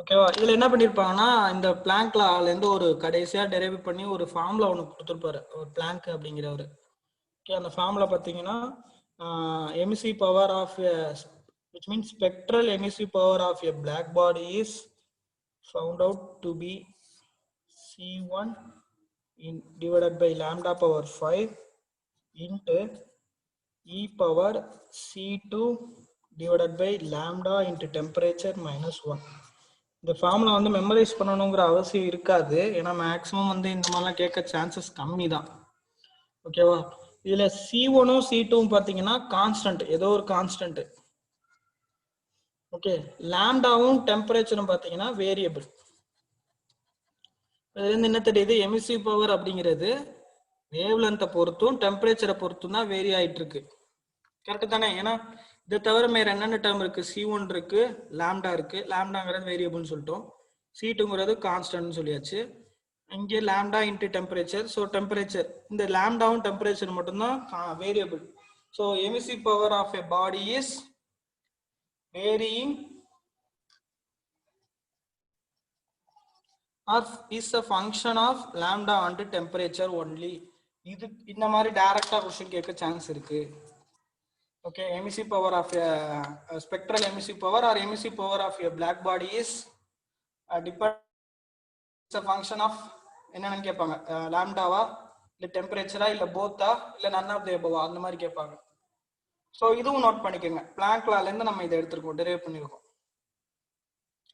ஓகேவா? இதுல என்ன பண்ணிருப்பாங்கன்னா, இந்த பிளாங்க் லால இருந்து ஒரு கடைசியா டெரைவ் பண்ணி ஒரு ஃபார்முலா ஒன்று கொடுத்துருப்பாரு ஒரு பிளாங்க் அப்படிங்கிறவர். ஓகே, அந்த ஃபார்முலா பார்த்தீங்கன்னா emissive power of which means spectral emissive power of a black body is found out to be C1 divided by lambda power 5 into e power C2 divided by lambda into temperature minus 1. இந்த formula வந்து memorise பண்ணணுங்கிற அவசியம் இருக்காது, ஏன்னா maximum வந்து இந்த மாதிரிலாம் கேட்க சான்சஸ் கம்மி தான். ஓகேவா? இதுல C1ம் C2ம் பார்த்தீங்கன்னா கான்ஸ்டன்ட், ஏதோ ஒரு கான்ஸ்டன்ட். ஓகே, லாம்டாவும் டெம்பரேச்சரும் பார்த்தீங்கன்னா வேரியபிள். இதுல இருந்து என்ன தெரியுது, எமிசிவ் பவர் அப்படிங்கிறது வேவ் லென்த்தை பொறுத்தும் டெம்பரேச்சரை பொறுத்தும் தான் வேரி ஆயிட்டு இருக்கு. கரெக்ட் தானே? ஏன்னா இதை தவிர வேற என்னென்ன டேர்ம் இருக்கு, C1 இருக்கு, லாம்டா இருக்கு. லாம்டாங்கிறது வேரியபிள்னு சொல்லிட்டோம், C2ங்கிறது கான்ஸ்டன்ட்னு சொல்லியாச்சு. இங்கே lambda into temperature. So temperature, இந்த லாம்டாவும் டெம்பரேச்சர் மட்டும்தான் variable. So emissive power of a body is varying or is a function of lambda and temperature only. இது இந்த மாதிரி டைரக்டா क्वेश्चन கேட்க சான்ஸ் இருக்கு. Okay, emissive power of spectral emissive power or emissive power of a black body is depends a function of என்னன்னு கேட்பாங்க, லாம்டாவா இல்ல டெம்பரேச்சரா இல்ல போத்தா இல்ல நன் ஆஃப் தி அபவா, அந்த மாதிரி கேட்பாங்க. ஸோ இதுவும் நோட் பண்ணிக்கோங்க, பிளாங்க் லால இருந்து நம்ம இதை எடுத்துருக்கோம், டெரைவ் பண்ணிருக்கோம்.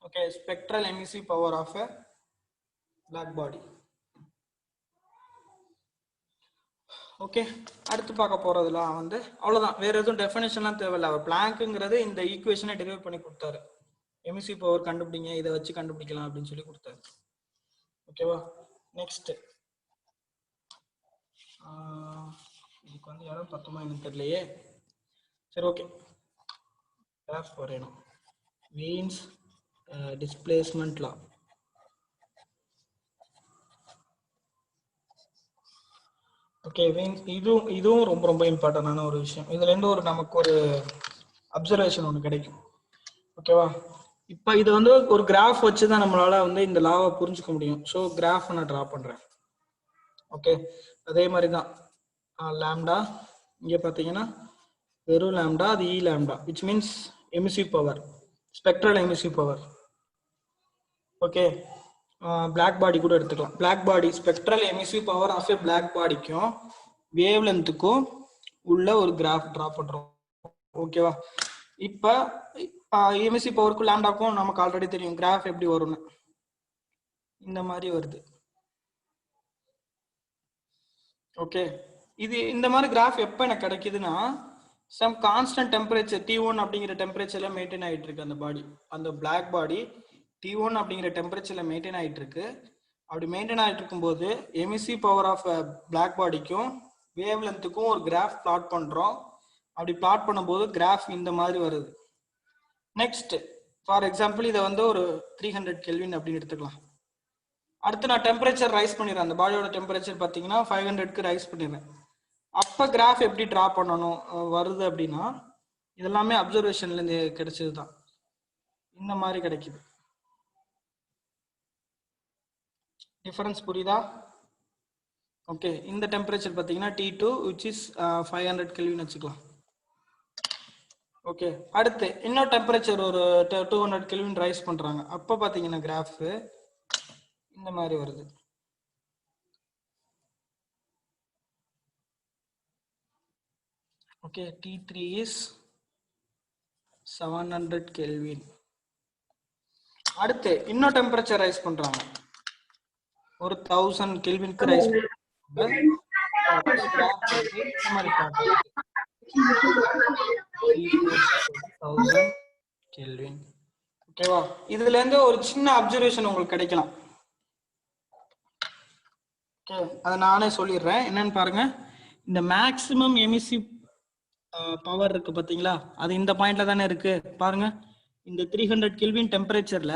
Okay, spectral emissive power of a black body. Okay, அடுத்து பார்க்க போறதுலாம் வந்து அவ்வளவுதான், வேற எதுவும் டெஃபினேஷன்லாம் தேவையில்ல. அவர் பிளாங்க்ங்கிறது இந்த ஈக்குவேஷனை டெரைவ் பண்ணி கொடுத்தாரு, எமிசிவ் பவர் கண்டுபிடிங்க, இதை வச்சு கண்டுபிடிக்கலாம் அப்படின்னு சொல்லி கொடுத்தாரு. ஓகேவா? நெக்ஸ்ட் இதுக்கு வந்து யாரும் பத்துமா எனக்கு தெரியலையே. சரி, ஓகே, கிராஃப் வரையணும். வீன்ஸ் டிஸ்பிளேஸ்மெண்ட் லா. ஓகே, இதுவும் ரொம்ப ரொம்ப இம்பார்ட்டன்டான ஒரு விஷயம். இதுல இருந்து ஒரு நமக்கு ஒரு அப்சர்வேஷன் ஒன்று கிடைக்கும். ஓகேவா? இப்போ இது வந்து ஒரு கிராஃப் வச்சு தான் நம்மளால வந்து இந்த லாவை புரிஞ்சுக்க முடியும். ஸோ கிராஃப் நான் ட்ரா பண்றேன். ஓகே, அதே மாதிரி தான் லாம்டா, இங்கே பார்த்தீங்கன்னா வெறும் லாம்டா, அது E lambda which means emissive power, spectral emissive power. Okay, black body கூட எடுத்துக்கலாம். Black body spectral emissive power of a black பாடிக்கும் வேவ் லென்த்துக்கும் உள்ள ஒரு கிராஃப் ட்ரா பண்றோம். ஓகேவா? இப்ப எமிசிவ் பவருக்கும் லாம்டாக்கும் நமக்கு ஆல்ரெடி தெரியும் கிராஃப் எப்படி வரும்னு, இந்த மாதிரி வருது. ஓகே, இது இந்த மாதிரி கிராஃப் எப்ப எனக்கு கிடைக்குதுன்னா, சம் கான்ஸ்டன்ட் டெம்பரேச்சர் T1 அப்படிங்கிற டெம்பரேச்சர்ல மெயின்டைன் ஆயிட்டு இருக்கு அந்த பாடி, அந்த பிளாக் பாடி T1 அப்படிங்கிற டெம்பரேச்சர்ல மெயின்டைன் ஆயிட்டு இருக்கு. அப்படி மெயின்டைன் ஆயிட்டு இருக்கும்போது எமிசிவ் பவர் ஆஃப் பிளாக் பாடிக்கும் வேவ் லென்த்துக்கும் ஒரு கிராஃப் பிளாட் பண்றோம். அப்படி பிளாட் பண்ணும்போது கிராஃப் இந்த மாதிரி வருது. நெக்ஸ்ட் ஃபார் எக்ஸாம்பிள் இதை வந்து ஒரு 300 கெல்வின் அப்படின்னு எடுத்துக்கலாம். அடுத்து நான் டெம்பரேச்சர் ரைஸ் பண்ணிடுறேன், அந்த பாடியோட டெம்பரேச்சர் பார்த்தீங்கன்னா 500க்கு ரைஸ் பண்ணிடுறேன். அப்போ கிராஃப் எப்படி ட்ரா பண்ணணும் வருது அப்படின்னா, இதெல்லாமே அப்சர்வேஷன்லேருந்து கிடைச்சது தான், இந்த மாதிரி கிடைக்குது. டிஃபரன்ஸ் புரியுதா? ஓகே, இந்த டெம்பரேச்சர் பார்த்தீங்கன்னா T2 which is 500 கெல்வின் வச்சுக்கலாம். ஓகே, அடுத்து இன்னொரு டெம்பரேச்சர் ஒரு 200 கெல்வின் ரைஸ் பண்ணுறாங்க. அப்போ பார்த்தீங்கன்னா கிராஃப் இந்த மாதிரி வருது. Okay, T3 is 700 Kelvin. அடுத்து இன்னும் டெம்பரேச்சர் ரைஸ் பண்றாங்க, ஒரு 1000 கெல்வினுக்கு ரைஸ் பண்றாங்க. ஓகேவா? இதுல இருந்து ஒரு சின்ன அப்சர்வேஷன் உங்களுக்கு கிடைக்கலாம். அதை நானே சொல்லிடுறேன், என்னன்னு பாருங்க. இந்த மேக்சிமம் எமிசிவ் பவர் இருக்கு பாத்தீங்களா, அது இந்த பாயிண்ட்ல தானே இருக்கு. பாருங்க, இந்த 300 கெல்வின் டெம்பரேச்சர்ல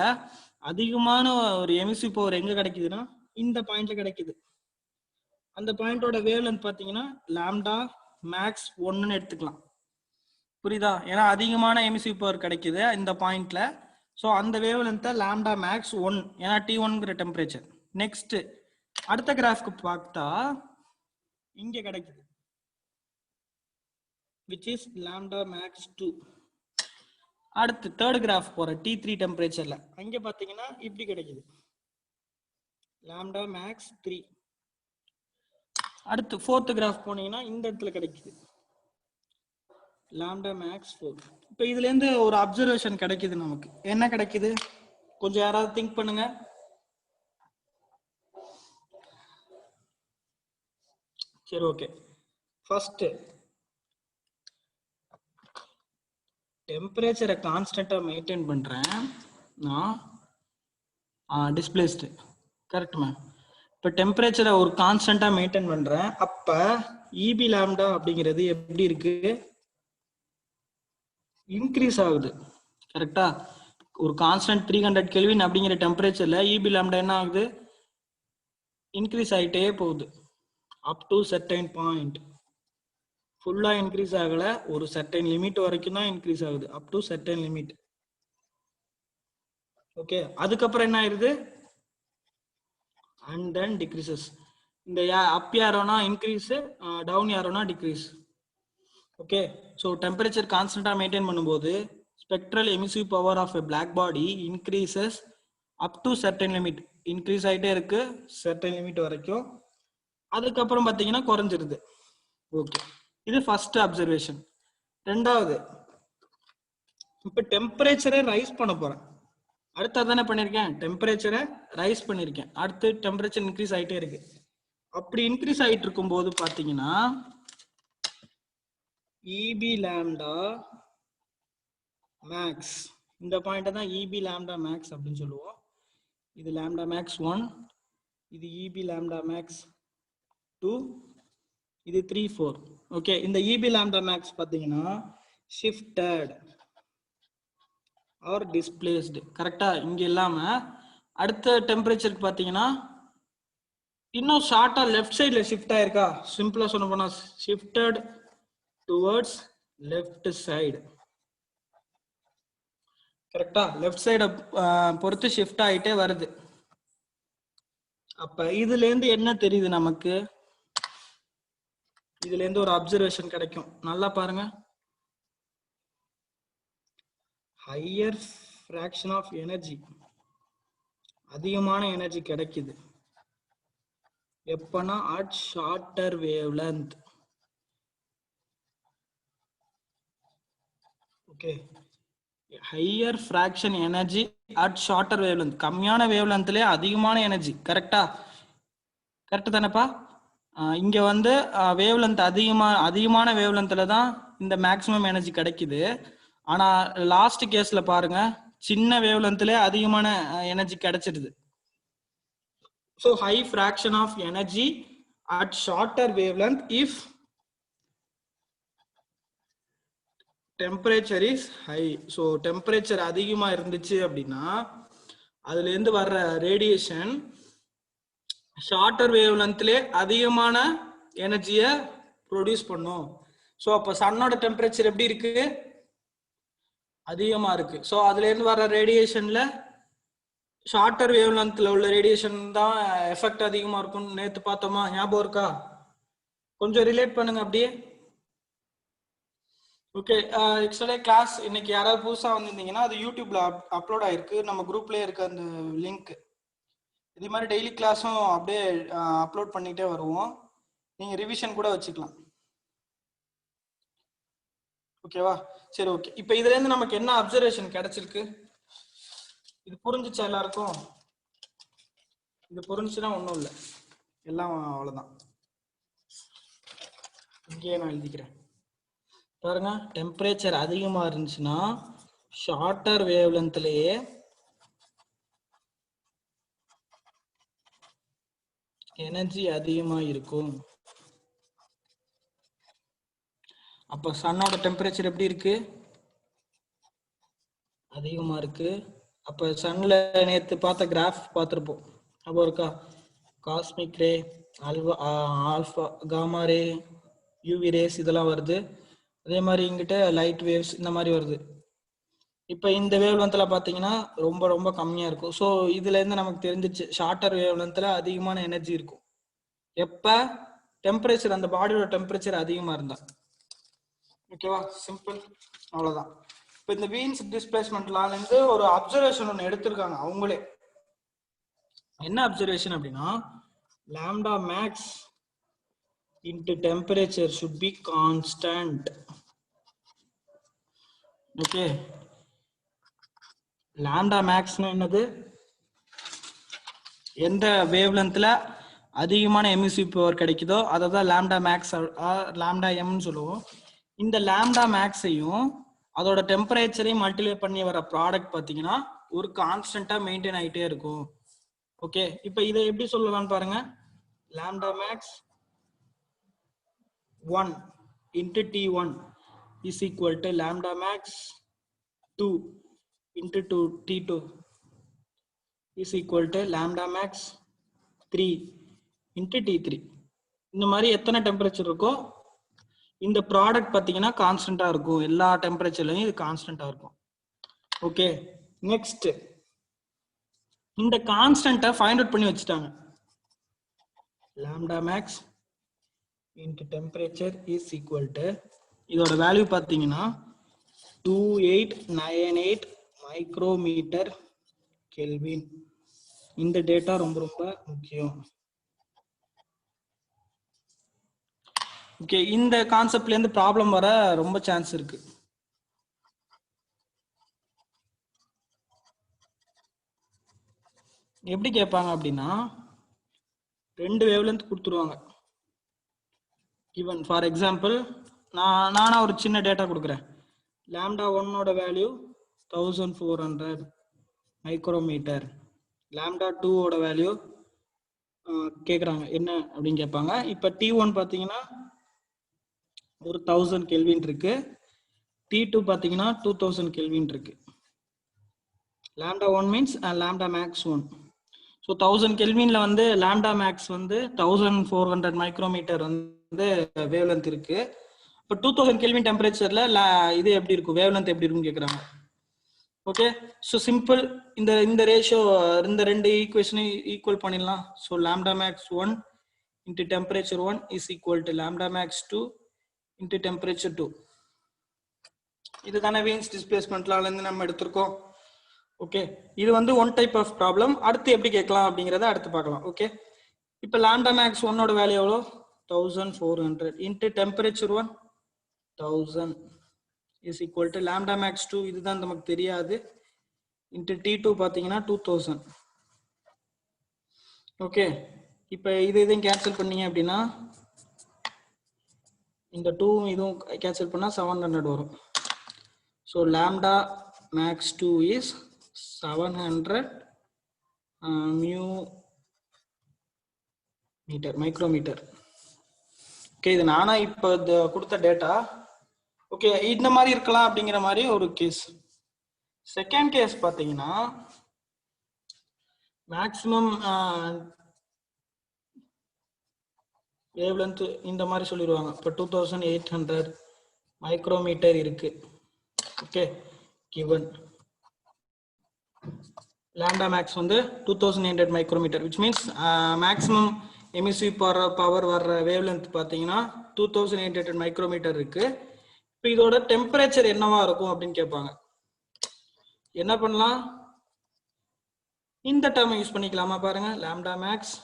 அதிகமான ஒரு எமிசிவ் பவர் எங்க கிடைக்குதுன்னா இந்த பாயிண்ட்ல கிடைக்குது. அந்த பாயிண்டோட வேவ் லென்த் பாத்தீங்கன்னா லாம்டா மேக்ஸ் 1ன்னு எடுத்துக்கலாம். புரியுதா? ஏன்னா அதிகமான எமிசிவ் பவர் கிடைக்குது இந்த பாயிண்ட்ல. ஸோ அந்த வேவ் லென்த்தை லாம்டா மேக்ஸ் 1, ஏன்னா T1ங்கிற டெம்பரேச்சர். நெக்ஸ்ட் அடுத்த கிராஃப்க்கு பார்த்தா இங்க கிடைக்குது, which is lambda max 2. அடுத்து தேர்ட் கிராஃப் போற T3 டெம்பரேச்சர்ல அங்க பாத்தீங்கன்னா இப்படி கிடைக்குது, lambda max 3. அடுத்து ஃபோர்த் கிராஃப் போனீங்கன்னா இந்த இடத்துல கிடைக்குது, lambda max 4. இப்போ இதுல இருந்து ஒரு அப்சர்வேஷன் கிடைக்குது நமக்கு. என்ன கிடைக்குது கொஞ்சம் யாராவது திங்க் பண்ணுங்க. சரி, ஓகே. ஃபர்ஸ்ட் டெம்பரேச்சரை கான்ஸ்டன்டா மெயின்டைன் பண்றேன் நான், டிஸ்பிளேஸ்டு. Correct ma'am. இப்போ டெம்பரேச்சரை ஒரு கான்ஸ்டன்டா மெயின்டைன் பண்றேன், அப்ப இபி லாம்டா அப்படிங்கிறது எப்படி இருக்கு, இன்க்ரீஸ் ஆகுது. கரெக்டா? ஒரு கான்ஸ்டன்ட் 300 கெல்வின் அப்படிங்கிற டெம்பரேச்சர்ல இபி லாம்டா என்ன ஆகுது, இன்க்ரீஸ் ஆகிட்டே போகுது அப் டு சர்டைன் பாயிண்ட். ஃபுல்லா இன்க்ரீஸ் ஆகல, ஒரு சர்டைன் லிமிட் வரைக்கும் தான் இன்க்ரீஸ் ஆகுது, up to certain limit. Okay, அதுக்கப்புறம் என்ன ஆயிருது, and then decreases. இந்த அப் ஏரோனா இன்க்ரீஸ், டவுன் ஏரோனா டிக்ரீஸ். ஓகே, ஸோ டெம்பரேச்சர் கான்ஸ்டன்டா மெயின்டைன் பண்ணும்போது spectral emissive power of a black body increases up to certain limit. Increase ஆகிட்டே இருக்கு சர்டைன் லிமிட் வரைக்கும், அதுக்கப்புறம் பார்த்தீங்கன்னா குறைஞ்சிருது. ஓகே, இது ஃபர்ஸ்ட் அப்சர்வேஷன். ரெண்டாவது, இப்போ டெம்பரேச்சரை ரைஸ் பண்ண போறேன். அடுத்து அதானே பண்ணியிருக்கேன், டெம்பரேச்சரை ரைஸ் பண்ணியிருக்கேன். அடுத்து டெம்பரேச்சர் இன்க்ரீஸ் ஆகிட்டே இருக்கு. அப்படி இன்க்ரீஸ் ஆகிட்டு இருக்கும் போது பார்த்தீங்கன்னா இபி லாம்டா மேக்ஸ், இந்த பாயிண்ட் தான் இபி லாம்டா மேக்ஸ் அப்படின்னு சொல்லுவோம். இது லாம்டா மேக்ஸ் 1, இது இபி லாம்டா மேக்ஸ் 2, இது 3, 4. ஓகே, இந்த இபி லாம்டா மேக்ஸ் பார்த்தீங்கன்னா ஷிஃப்டட் ஆர் டிஸ்பிளேஸ்டு. கரெக்டா? இங்க இல்லாம அடுத்த டெம்பரேச்சருக்கு பார்த்தீங்கன்னா இன்னும் ஷார்ட்டா லெஃப்ட் சைட்ல ஷிஃப்ட் ஆயிருக்கா. சிம்பிளா சொல்ல போனா ஷிஃப்டட் டுவர்ட்ஸ் லெஃப்ட் சைடு. கரெக்டா? லெஃப்ட் சைட பொறுத்து ஷிஃப்ட் ஆயிட்டே வருது. அப்ப இதுல இருந்து என்ன தெரியுது நமக்கு, இதுல இருந்து ஒரு அப்சர்வேஷன் கிடைக்கும். நல்லா பாருங்க, ஹையர் ஃபிராக்ஷன் ஆஃப் எனர்ஜி, அதிகமான எனர்ஜி கிடைக்குது எப்பனா at shorter wavelength. Okay, higher fraction energy at shorter wave length. கம்மியான வேவ் லென்த்லயே அதிகமான எனர்ஜி. கரெக்டா? கரெக்ட் தானேப்பா? இங்க வந்து வேவ் லென்த் அதிகமான வேவ் லென்த்ல தான் இந்த மேக்ஸிமம் எனர்ஜி கிடைக்குது. ஆனா லாஸ்ட் கேஸ்ல பாருங்க, சின்ன வேவ் லென்த்ல அதிகமான எனர்ஜி கிடைச்சிடுது. So high fraction of energy at shorter wavelength if temperature is high. So temperature அதிகமா இருந்துச்சு அப்படின்னா அதுல இருந்து வர்ற ரேடியேஷன் ஷார்ட்டர் வேவ் லென்த்லே அதிகமான எனர்ஜியை ப்ரொடியூஸ் பண்ணும். ஸோ அப்போ சன்னோட டெம்பரேச்சர் எப்படி இருக்கு, அதிகமா இருக்கு. ஸோ அதுல இருந்து வர ரேடியேஷன்ல ஷார்ட்டர் வேவ் லென்த்ல உள்ள ரேடியேஷன் தான் எஃபெக்ட் அதிகமா இருக்கும். நேத்து பார்த்தோமா, ஞாபகம் இருக்கா? கொஞ்சம் ரிலேட் பண்ணுங்க அப்படியே. ஓகே, ஆக்சுவலி கிளாஸ் இன்னைக்கு யாராவது புதுசா வந்திருந்தீங்கன்னா அது யூடியூப்ல அப்லோட் ஆயிருக்கு, நம்ம குரூப்லயே இருக்க அந்த லிங்க். இது மாதிரி டெய்லி கிளாஸும் அப்படியே அப்லோட் பண்ணிட்டே வருவோம், நீங்க ரிவிஷன் கூட வச்சுக்கலாம். ஓகேவா? சரி, ஓகே. இப்போ இதுல இருந்து நமக்கு என்ன அப்சர்வேஷன் கிடைச்சிருக்கு, இது புரிஞ்சுச்சா எல்லாருக்கும்? இது புரிஞ்சுச்சுன்னா ஒன்றும் இல்லை, எல்லாம் அவ்வளோதான். இங்கேயே நான் எழுதிக்கிறேன் பாருங்க. டெம்பரேச்சர் அதிகமா இருந்துச்சுன்னா ஷார்ட்டர் வேவ் லென்த்லயே எனர்ஜி அதிகமா இருக்கும். அப்ப சன்னோட டெம்பரேச்சர் எப்படி இருக்கு? அதிகமா இருக்கு. அப்ப சன்ல நேத்து பார்த்த கிராஃப் பார்த்திருப்போம், அப்போ இருக்கா? Cosmic ray, alpha gamma ray, UV rays இதெல்லாம் வருது. அதே மாதிரி இங்கிட்ட லைட் வேவ்ஸ் இந்த மாதிரி வருது. இப்போ இந்த வேவ் லென்த்ல பார்த்தீங்கன்னா ரொம்ப ரொம்ப கம்மியாக இருக்கும். ஸோ இதுல இருந்து நமக்கு தெரிஞ்சிச்சு ஷார்ட்டர் வேவ் லென்த்ல அதிகமான எனர்ஜி இருக்கும். எப்போ? டெம்பரேச்சர், அந்த பாடியோட டெம்பரேச்சர் அதிகமாக இருந்தா. ஓகேவா? சிம்பிள், அவ்வளோதான். இப்போ இந்த வீன்ஸ் டிஸ்பிளேஸ்மெண்ட் லால இருந்து ஒரு அப்சர்வேஷன் ஒன்று எடுத்திருக்காங்க அவங்களே. என்ன அப்சர்வேஷன் அப்படின்னா, lambda max into temperature should be constant. Okay, lambda மேக்ஸ்னா என்னது? எந்த வேவ் லென்த்ல அதிகமான எமிசிவ் பவர் கிடைக்குதோ அதை தான் லாம்டா மேக்ஸ் லாம்டா எம்னு சொல்லுவோம். இந்த லாம்டா மேக்ஸையும் அதோட டெம்பரேச்சரையும் மல்டிப்ளை பண்ணி வர ப்ராடக்ட் பார்த்தீங்கன்னா ஒரு கான்ஸ்டன்டா மெயின்டைன் ஆகிட்டே இருக்கும். ஓகே, இப்போ இதை எப்படி சொல்லலாம்னு பாருங்க. Lambda max 1 into T1 is equal to lambda max 2 into T2 is equal to lambda max 3 into T3. இந்த மாதிரி எத்தனை டெம்பரேச்சர் இருக்கோ இந்த ப்ராடக்ட் பார்த்தீங்கன்னா கான்ஸ்டன்டா இருக்கும். எல்லா டெம்பரேச்சர்லையும் இது கான்ஸ்டன்டா இருக்கும். ஓகே, நெக்ஸ்ட் இந்த கான்ஸ்டன்ட்டை ஃபைண்ட் அவுட் பண்ணி வச்சுட்டாங்க. Lambda max into temperature is equal to, இதோட வேல்யூ பார்த்தீங்கன்னா 2898 மைக்ரோமீட்டர் கெல்வின். இந்த டேட்டா ரொம்ப ரொம்ப முக்கியம். ஓகே, இந்த கான்செப்ட்ல இருந்து ப்ராப்ளம் வர ரொம்ப சான்ஸ் இருக்கு. எப்படி கேட்பாங்க அப்படின்னா, ரெண்டு வேவ்லென்த் கொடுத்துருவாங்க. given ஃபார் எக்ஸாம்பிள் நானா ஒரு சின்ன டேட்டா கொடுக்குறேன். லாம்டா 1ஓட வேல்யூ 1400 மைக்ரோமீட்டர், லாம்டா 2ஓட வேல்யூ கேட்குறாங்க என்ன அப்படின்னு கேட்பாங்க. இப்போ T1 பார்த்தீங்கன்னா ஒரு 1000 கெல்வின் இருக்கு, T2 பார்த்தீங்கன்னா 2000 கெல்வின் இருக்கு. Lambda 1 means lambda max 1. So 1000 கெல்வின்ல வந்து லாம்டா மேக்ஸ் வந்து 1400 மைக்ரோமீட்டர் வந்து வேவ்லென்த் இருக்கு. இப்போ 2000 கெல்வின் டெம்பரேச்சர்ல இது எப்படி இருக்கும், வேவ்லென்த் எப்படி இருக்குன்னு கேட்குறாங்க. ஓகே, ஸோ சிம்பிள், இந்த ரேஷியோ இந்த ரெண்டு ஈக்குவேஷனையும் ஈக்குவல் பண்ணிடலாம். ஸோ lambda max 1 into temperature 1 is equal to lambda max 2 into temperature 2. இதுதானே வீன்ஸ் டிஸ்பிளேஸ்மெண்ட்ல இருந்து நம்ம எடுத்திருக்கோம். ஓகே, இது வந்து ஒன் டைப் ஆஃப் ப்ராப்ளம். அடுத்து எப்படி கேட்கலாம் அப்படிங்கிறத அடுத்து பார்க்கலாம். ஓகே, இப்போ லாம்டா மேக்ஸ் 1ஓட வேல்யூ எவ்வளோ? 1400 into temperature 1 1000 is equal to lambda max 2, இதுதான் நமக்கு தெரியாது, இன்ட்டு T2 பார்த்தீங்கன்னா 2000. ஓகே, இப்போ இதையும் கேன்சல் பண்ணீங்க அப்படின்னா இந்த 2 இதுவும் கேன்சல் பண்ணால் 700 வரும். So lambda max 2 is 700 micrometre. Okay, இது நானா இப்போ கொடுத்த டேட்டா. ஓகே, இந்த மாதிரி இருக்கலாம் அப்படிங்கிற மாதிரி ஒரு கேஸ். செகண்ட் கேஸ் பார்த்தீங்கன்னா மேக்ஸிமம் வேவ்லென்த் இந்த மாதிரி சொல்லிடுவாங்க. இப்போ 2800 மைக்ரோமீட்டர் இருக்கு. ஓகே, given lambda max வந்து 2800 micrometre, which means maximum emissive power வர்ற வேவ்லென்த் பார்த்தீங்கன்னா 2800 மைக்ரோமீட்டர் இருக்கு. இப்போ இதோட டெம்பரேச்சர் என்னவா இருக்கும் அப்படின்னு கேட்பாங்க. என்ன பண்ணலாம், இந்த டேர்மை யூஸ் பண்ணிக்கலாமா பாருங்க. Lambda max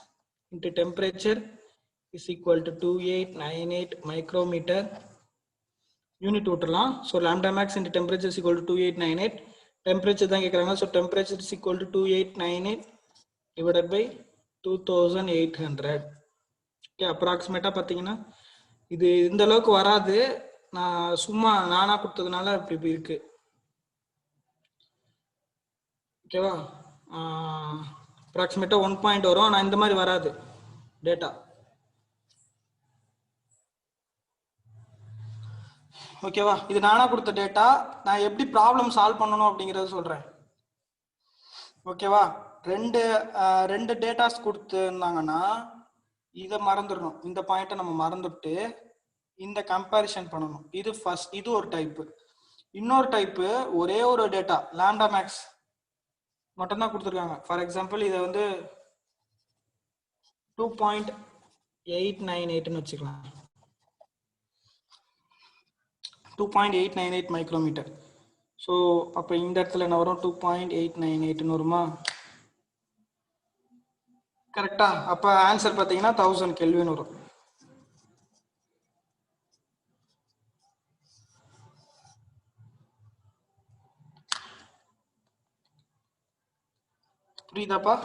into temperature is equal to 2898 micrometre. Unit விட்டுலாம். So lambda max into temperature is equal to 2898 temperature தான் கேக்குறாங்க. So temperature is equal to 2898 divided by 2800. Okay, அப்ராக்சிமேட்டா பார்த்தீங்கன்னா இது இந்த அளவுக்கு வராது, நான் சும்மா நானா கொடுத்ததுனால இப்படி இருக்கு. ஓகேவா, அப்ராக்சிமேட்டா 1 பாயிண்ட் வரும், நான் இந்த மாதிரி வராது டேட்டா. ஓகேவா, இது நானா கொடுத்த டேட்டா, நான் எப்படி ப்ராப்ளம் சால்வ் பண்ணணும் அப்படிங்கறத சொல்றேன். ஓகேவா, ரெண்டு டேட்டாஸ் கொடுத்துருந்தாங்கன்னா இதை மறந்துடணும், இந்த பாயிண்ட்டை நம்ம மறந்துட்டு இந்த கம்பேரிஷன் பண்ணணும். இது ஃபர்ஸ்ட், இது ஒரு டைப்பு. இன்னொரு டைப்பு ஒரே ஒரு டேட்டா லாம்டா மேக்ஸ் மட்டும் தான் கொடுத்துருக்காங்க. ஃபார் எக்ஸாம்பிள் இதை வந்து 2.898 வச்சுக்கலாம், 2.898 மைக்ரோமீட்டர். ஸோ அப்போ இந்த இடத்துல என்ன வரும், 2.898 வருமா, கரெக்டா? அப்போ ஆன்சர் பார்த்தீங்கன்னா 1000 கெல்வின் வரும். புரியுதாப்பா?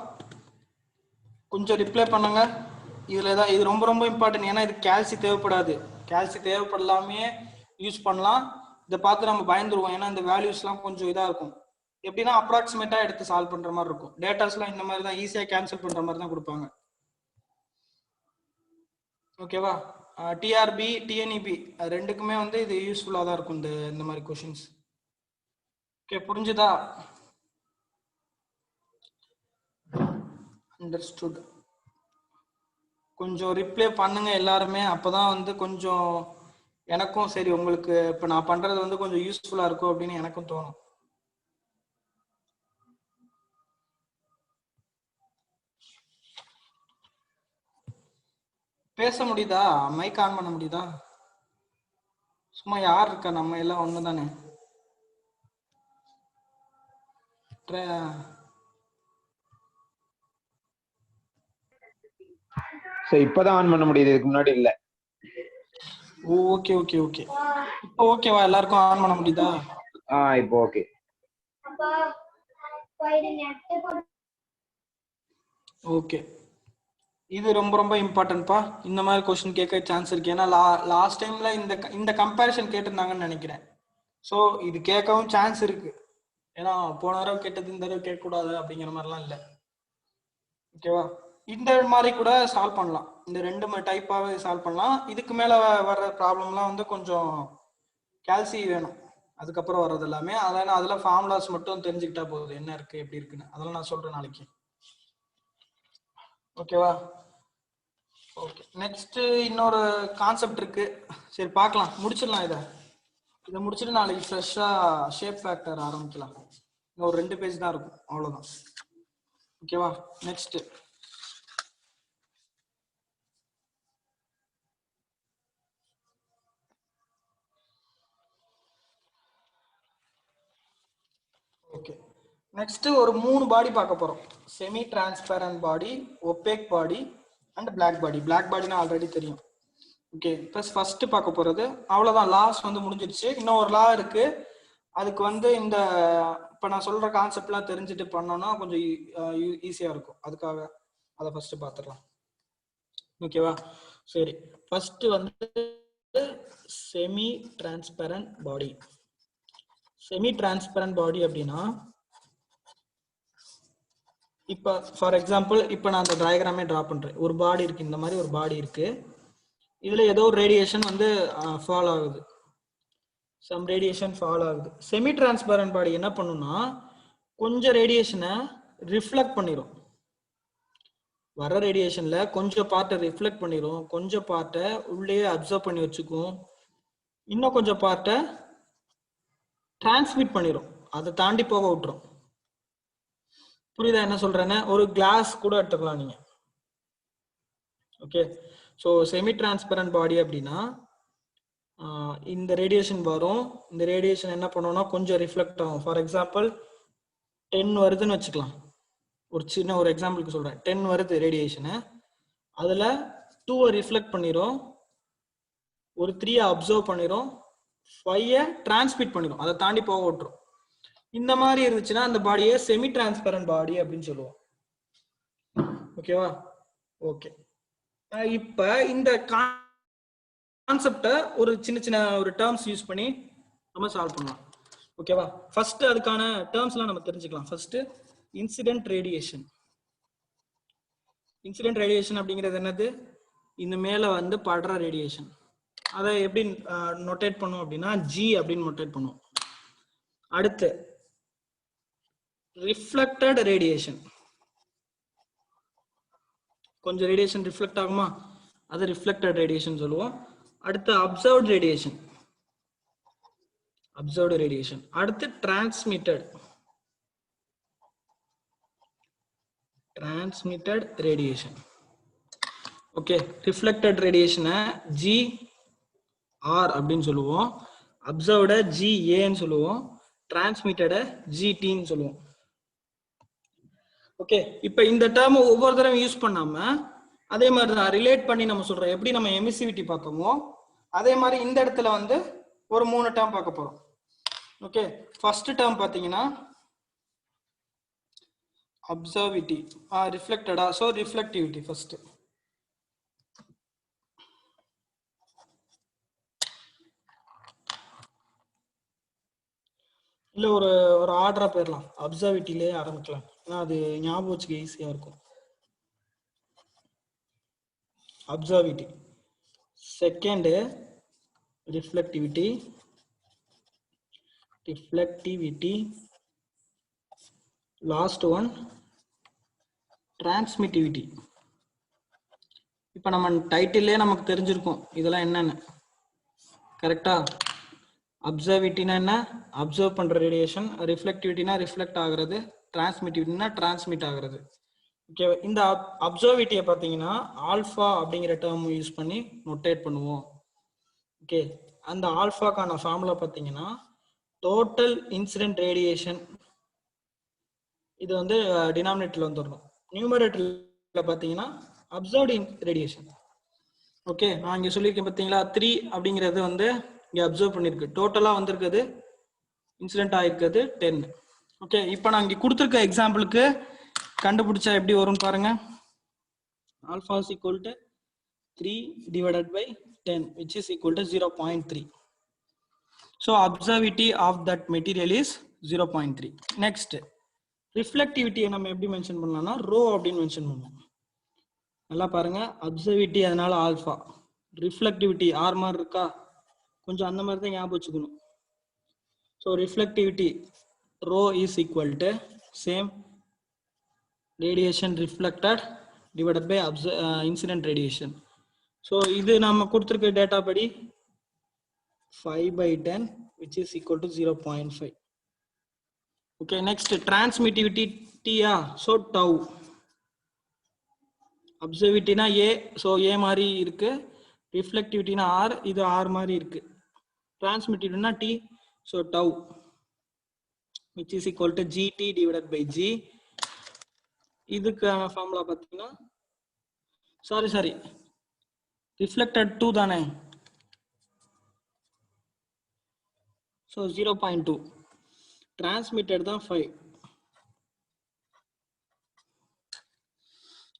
கொஞ்சம் ரிப்ளை பண்ணுங்க. இதுல தான் இது ரொம்ப ரொம்ப இம்பார்ட்டன்ட், ஏன்னா இது கால்சி தேவைப்படாது, கால்சி தேவைப்படலாமே யூஸ் பண்ணலாம். இதை பார்த்து நம்ம பயந்துருவோம், ஏன்னா இந்த வேல்யூஸ்லாம் கொஞ்சம் இதாக இருக்கும். எப்படின்னா அப்ராக்சிமேட்டா எடுத்து சால்வ் பண்ற மாதிரி இருக்கும். டேட்டாஸ்லாம் இந்த மாதிரி தான் ஈஸியாக கேன்சல் பண்ற மாதிரி தான் கொடுப்பாங்க. ஓகேவா, டிஆர்பி டிஎன்இபி ரெண்டுக்குமே வந்து இது யூஸ்ஃபுல்லாக தான் இருக்கும் இந்த மாதிரி கொஷின்ஸ். ஓகே, புரிஞ்சுதா? அண்டர்ஸ்டுட். கொஞ்சம் ரிப்ளை பண்ணுங்க எல்லாருமே, அப்பதான் வந்து கொஞ்சம் எனக்கும் சரி உங்களுக்கு இப்ப நான் பண்றது வந்து கொஞ்சம் யூஸ்ஃபுல்லா இருக்கும் அப்படின்னு எனக்கும் தோணும். பேச முடியுதா? மைக் ஆன் பண்ண முடியுதா? சும்மா யார் இருக்கா, நம்ம எல்லாம் ஒண்ணு தானே. இப்பதான் ஆன் பண்ண முடியுது, இதுக்கு முன்னாடி இல்ல. ஓகே ஓகே ஓகே, இப்போ ஓகேவா? எல்லாருக்கும் ஆன் பண்ண முடியுதா? இப்போ ஓகே. ஓகே, இது ரொம்ப ரொம்ப இம்பார்ட்டன்ட்பா. இந்த மாதிரி கொஸ்டின் கேட்க சான்ஸ் இருக்கு, ஏன்னா லாஸ்ட் டைம்ல இந்த கம்பேரிஷன் கேட்டிருந்தாங்கன்னு நினைக்கிறேன். ஸோ இது கேட்கவும் சான்ஸ் இருக்கு, ஏன்னா போன தடவை கேட்டது இந்த தடவை கேட்கக்கூடாது அப்படிங்கிற மாதிரிலாம் இல்லை. ஓகேவா, இந்த மாதிரி கூட சால்வ் பண்ணலாம், இந்த ரெண்டு டைப்பாகவே சால்வ் பண்ணலாம். இதுக்கு மேலே வர்ற ப்ராப்ளம்லாம் வந்து கொஞ்சம் கால்சி வேணும், அதுக்கப்புறம் வர்றது எல்லாமே. அதனால அதில் ஃபார்முலாஸ் மட்டும் தெரிஞ்சுக்கிட்டா போகுது, என்ன இருக்கு எப்படி இருக்குன்னு. அதெல்லாம் நான் சொல்றேன் நாளைக்கு. ஓகேவா, ஓகே. நெக்ஸ்ட் இன்னொரு கான்செப்ட் இருக்கு, சரி பார்க்கலாம், முடிச்சிடலாம். இதை முடிச்சுட்டு நாளைக்கு ஃப்ரெஷ்ஷா ஷேப் ஃபேக்டர் ஆரம்பிக்கலாம். ஒரு 2 பேஜ் தான் இருக்கும், அவ்வளவுதான். ஓகேவா, நெக்ஸ்ட் ஓகே. நெக்ஸ்ட் ஒரு 3 பாடி பார்க்க போறோம். Semi transparent body, opaque body and black body. பிளாக் பாடினா ஆல்ரெடி தெரியும். ஓகே, ப்ளஸ் ஃபர்ஸ்ட் பார்க்க போறது அவ்வளவுதான். லாஸ் வந்து முடிஞ்சிருச்சு, இன்னும் ஒரு லா இருக்கு. அதுக்கு வந்து இந்த இப்ப நான் சொல்ற கான்செப்ட்லாம் தெரிஞ்சுட்டு பண்ணோம்னா கொஞ்சம் ஈஸியா இருக்கும், அதுக்காக அதை ஃபர்ஸ்ட் பார்த்துடலாம். ஓகேவா, சரி. ஃபர்ஸ்ட் வந்து செமி டிரான்ஸ்பேரண்ட் பாடி. செமி டிரான்ஸ்பேரண்ட் பாடி அப்படின்னா, இப்ப ஃபார் எக்ஸாம்பிள் இப்ப நான் அந்த டயக்ராமே டிரா பண்றேன். ஒரு பாடி இருக்கு, இந்த மாதிரி ஒரு பாடி இருக்கு. இதுல ஏதோ ஒரு ரேடியேஷன் வந்து ஃபால் ஆகுது, சம் ரேடியேஷன் ஃபால் ஆகுது. செமி டிரான்ஸ்பேரண்ட் பாடி என்ன பண்ணும்னா, கொஞ்சம் ரேடியேஷனை ரிஃப்ளெக்ட் பண்ணிடும். வர ரேடியேஷன்ல கொஞ்சம் பார்ட்டை ரிஃப்ளெக்ட் பண்ணிடும், கொஞ்சம் பார்ட்டை உள்ளே அப்சர்வ் பண்ணி வச்சுக்கும், இன்னும் கொஞ்சம் பார்ட்டை டிரான்ஸ்மிட் பண்ணிடும், அதை தாண்டி போக விட்டுரும். புரியுதா என்ன சொல்றேன்னு? ஒரு கிளாஸ் கூட எடுத்துக்கலாம் நீங்க. ஓகே, ஸோ செமி டிரான்ஸ்பேரண்ட் பாடி அப்படின்னா இந்த ரேடியேஷன் வரும், இந்த ரேடியேஷன் என்ன பண்ணணும்னா கொஞ்சம் ரிஃப்ளெக்ட் ஆகும். ஃபார் எக்ஸாம்பிள் 10 வருதுன்னு வச்சுக்கலாம், ஒரு சின்ன ஒரு எக்ஸாம்பிளுக்கு சொல்றேன். 10 வருது ரேடியேஷனு, அதுல 2 ரிஃப்ளெக்ட் பண்ணிரும், ஒரு 3 அப்சர்வ் பண்ணிரும், 5 டிரான்ஸ்மிட் பண்ணிரும், அதை தாண்டி போக விட்டுரும். இந்த மாதிரி இருந்துச்சுன்னா அந்த பாடியை செமி டிரான்ஸ்பரண்ட் பாடி அப்படின்னு சொல்லுவோம். ஓகேவா? ஓகே, இப்ப இந்த கான்செப்டை ஒரு சின்ன சின்ன ஒரு டேர்ம்ஸ் யூஸ் பண்ணி நம்ம சால்வ் பண்ணலாம். ஓகேவா? ஃபர்ஸ்ட் அதுக்கான டேர்ம்ஸ்லாம் நம்ம தெரிஞ்சுக்கலாம். First incident radiation. Incident radiation அப்படிங்கிறது என்னது? இந்த மேல வந்து படுற ரேடியேஷன். அதை எப்படி நோட்டேட் பண்ணும் அப்படின்னா ஜி அப்படின்னு நோட்டேட் பண்ணுவோம். அடுத்து ரிஃப்ளெக்டட் ரேடியேஷன். கொஞ்சம் ரேடியேஷன் ரிஃப்ளெக்ட் ஆகுமா, அது ரிஃப்ளெக்டட் ரேடியேஷன் சொல்லுவோம். அடுத்து அப்சர்வ்ட் ரேடியேஷன். Absorbed radiation. அடுத்து transmitted. Transmitted radiation. Okay, reflected ரேடியேஷனை ஜி ஆர் அப்படின்னு சொல்லுவோம், அப்சர்வ்ட ஜி ஏன்னு சொல்லுவோம், டிரான்ஸ்மிட்டட ஜிடின்னு சொல்லுவோம். ஓகே, இப்போ இந்த டேர்ம் ஒவ்வொரு தடவை யூஸ் பண்ணாம அதே மாதிரி தான் ரிலேட் பண்ணி நம்ம சொல்றோம். எப்படி நம்ம எமிசிவிட்டி பார்த்தோமோ அதே மாதிரி இந்த இடத்துல வந்து ஒரு 3 டேர்ம் பார்க்க போறோம். ஓகே, ஃபர்ஸ்ட் டேர்ம் பார்த்தீங்கன்னா அப்சர்விட்டி, ரிஃப்ளெக்டடா, ஸோ ரிஃப்ளெக்டிவிட்டி ஃபர்ஸ்ட். இல்ல ஒரு ஆர்டரா போயிடலாம், அப்சர்விட்டிலே ஆரம்பிக்கலாம், ஏன்னா அது ஞாபகம் வச்சுக்க ஈஸியா இருக்கும். Absorptivity, second reflectivity, last one transmittivity. இப்ப நம்ம டைட்டிலே நமக்கு தெரிஞ்சிருக்கும் இதெல்லாம் என்னன்னு, கரெக்டா? அப்சர்விட்டினா என்ன? அப்சர்வ் பண்ற ரேடியேஷன். ரிஃப்ளெக்டிவிட்டினா ரிஃப்ளெக்ட் ஆகுறது. டிரான்ஸ்மிட்டிவிட்டினா டிரான்ஸ்மிட் ஆகுறது. ஓகே, இந்த அப்சர்விட்டியை பார்த்தீங்கன்னா ஆல்ஃபா அப்படிங்கிற டேர்ம் யூஸ் பண்ணி நோட்டேட் பண்ணுவோம். ஓகே, அந்த ஆல்ஃபாக்கான ஃபார்முலா பார்த்தீங்கன்னா டோட்டல் இன்சிடென்ட் ரேடியேஷன். இது வந்து டினாமினேட்டர்ல வந்துடணும். நியூமரேட்டர்ல பார்த்தீங்கன்னா அப்சர்வ்ட் ரேடியேஷன். ஓகே, நான் இங்க சொல்லியிருக்கேன் பார்த்தீங்களா, 3 அப்படிங்கிறது வந்து இங்க அப்சர்வ் பண்ணிருக்கு. டோட்டலா வந்திருக்குது இன்சிடென்ட் ஆயிருக்குது 10. ஓகே, இப்போ நான் இங்க கொடுத்துருக்க எக்ஸாம்பிளுக்கு கண்டுபிடிச்சா எப்படி வரும் பாருங்க. Alpha is equal to 3 divided by 10 which is equal to 0.3. so observability of that material is 0.3. next reflectivity நம்ம எப்படி மென்ஷன் பண்ணலாம்னா ரோ அப்படின்னு மென்ஷன் பண்ணுவோம். நல்லா பாருங்க, அப்சர்விட்டி அதனால ஆல்ஃபா, ரிஃப்ளெக்டிவிட்டி ஆர் மாதிரி இருக்கா, கொஞ்சம் அந்த மாதிரி தான் ஞாபகம் வச்சுக்கணும். So reflectivity rho is equal to same radiation reflected divided by incident radiation. So இது நம்ம கொடுத்துருக்க டேட்டா படி 5/10 which is equal to 0.5. Okay, next transmittivity டியா, ஸோ டவு. அப்சர்விட்டினா ஏ, ஸோ ஏ மாதிரி இருக்கு. ரிஃப்ளெக்டிவிட்டினா ஆர், இது ஆர் மாதிரி இருக்கு. டிரான்ஸ்மிட்டிவிட்டினா T, so tau which is equal to GT divided by G. இதுக்கான ஃபார்முலா பார்த்தீங்கன்னா சாரி ரிஃப்ளெக்டட் 2 தானே, ஸோ 0.2. டிரான்ஸ்மிட்டட் தான் 5.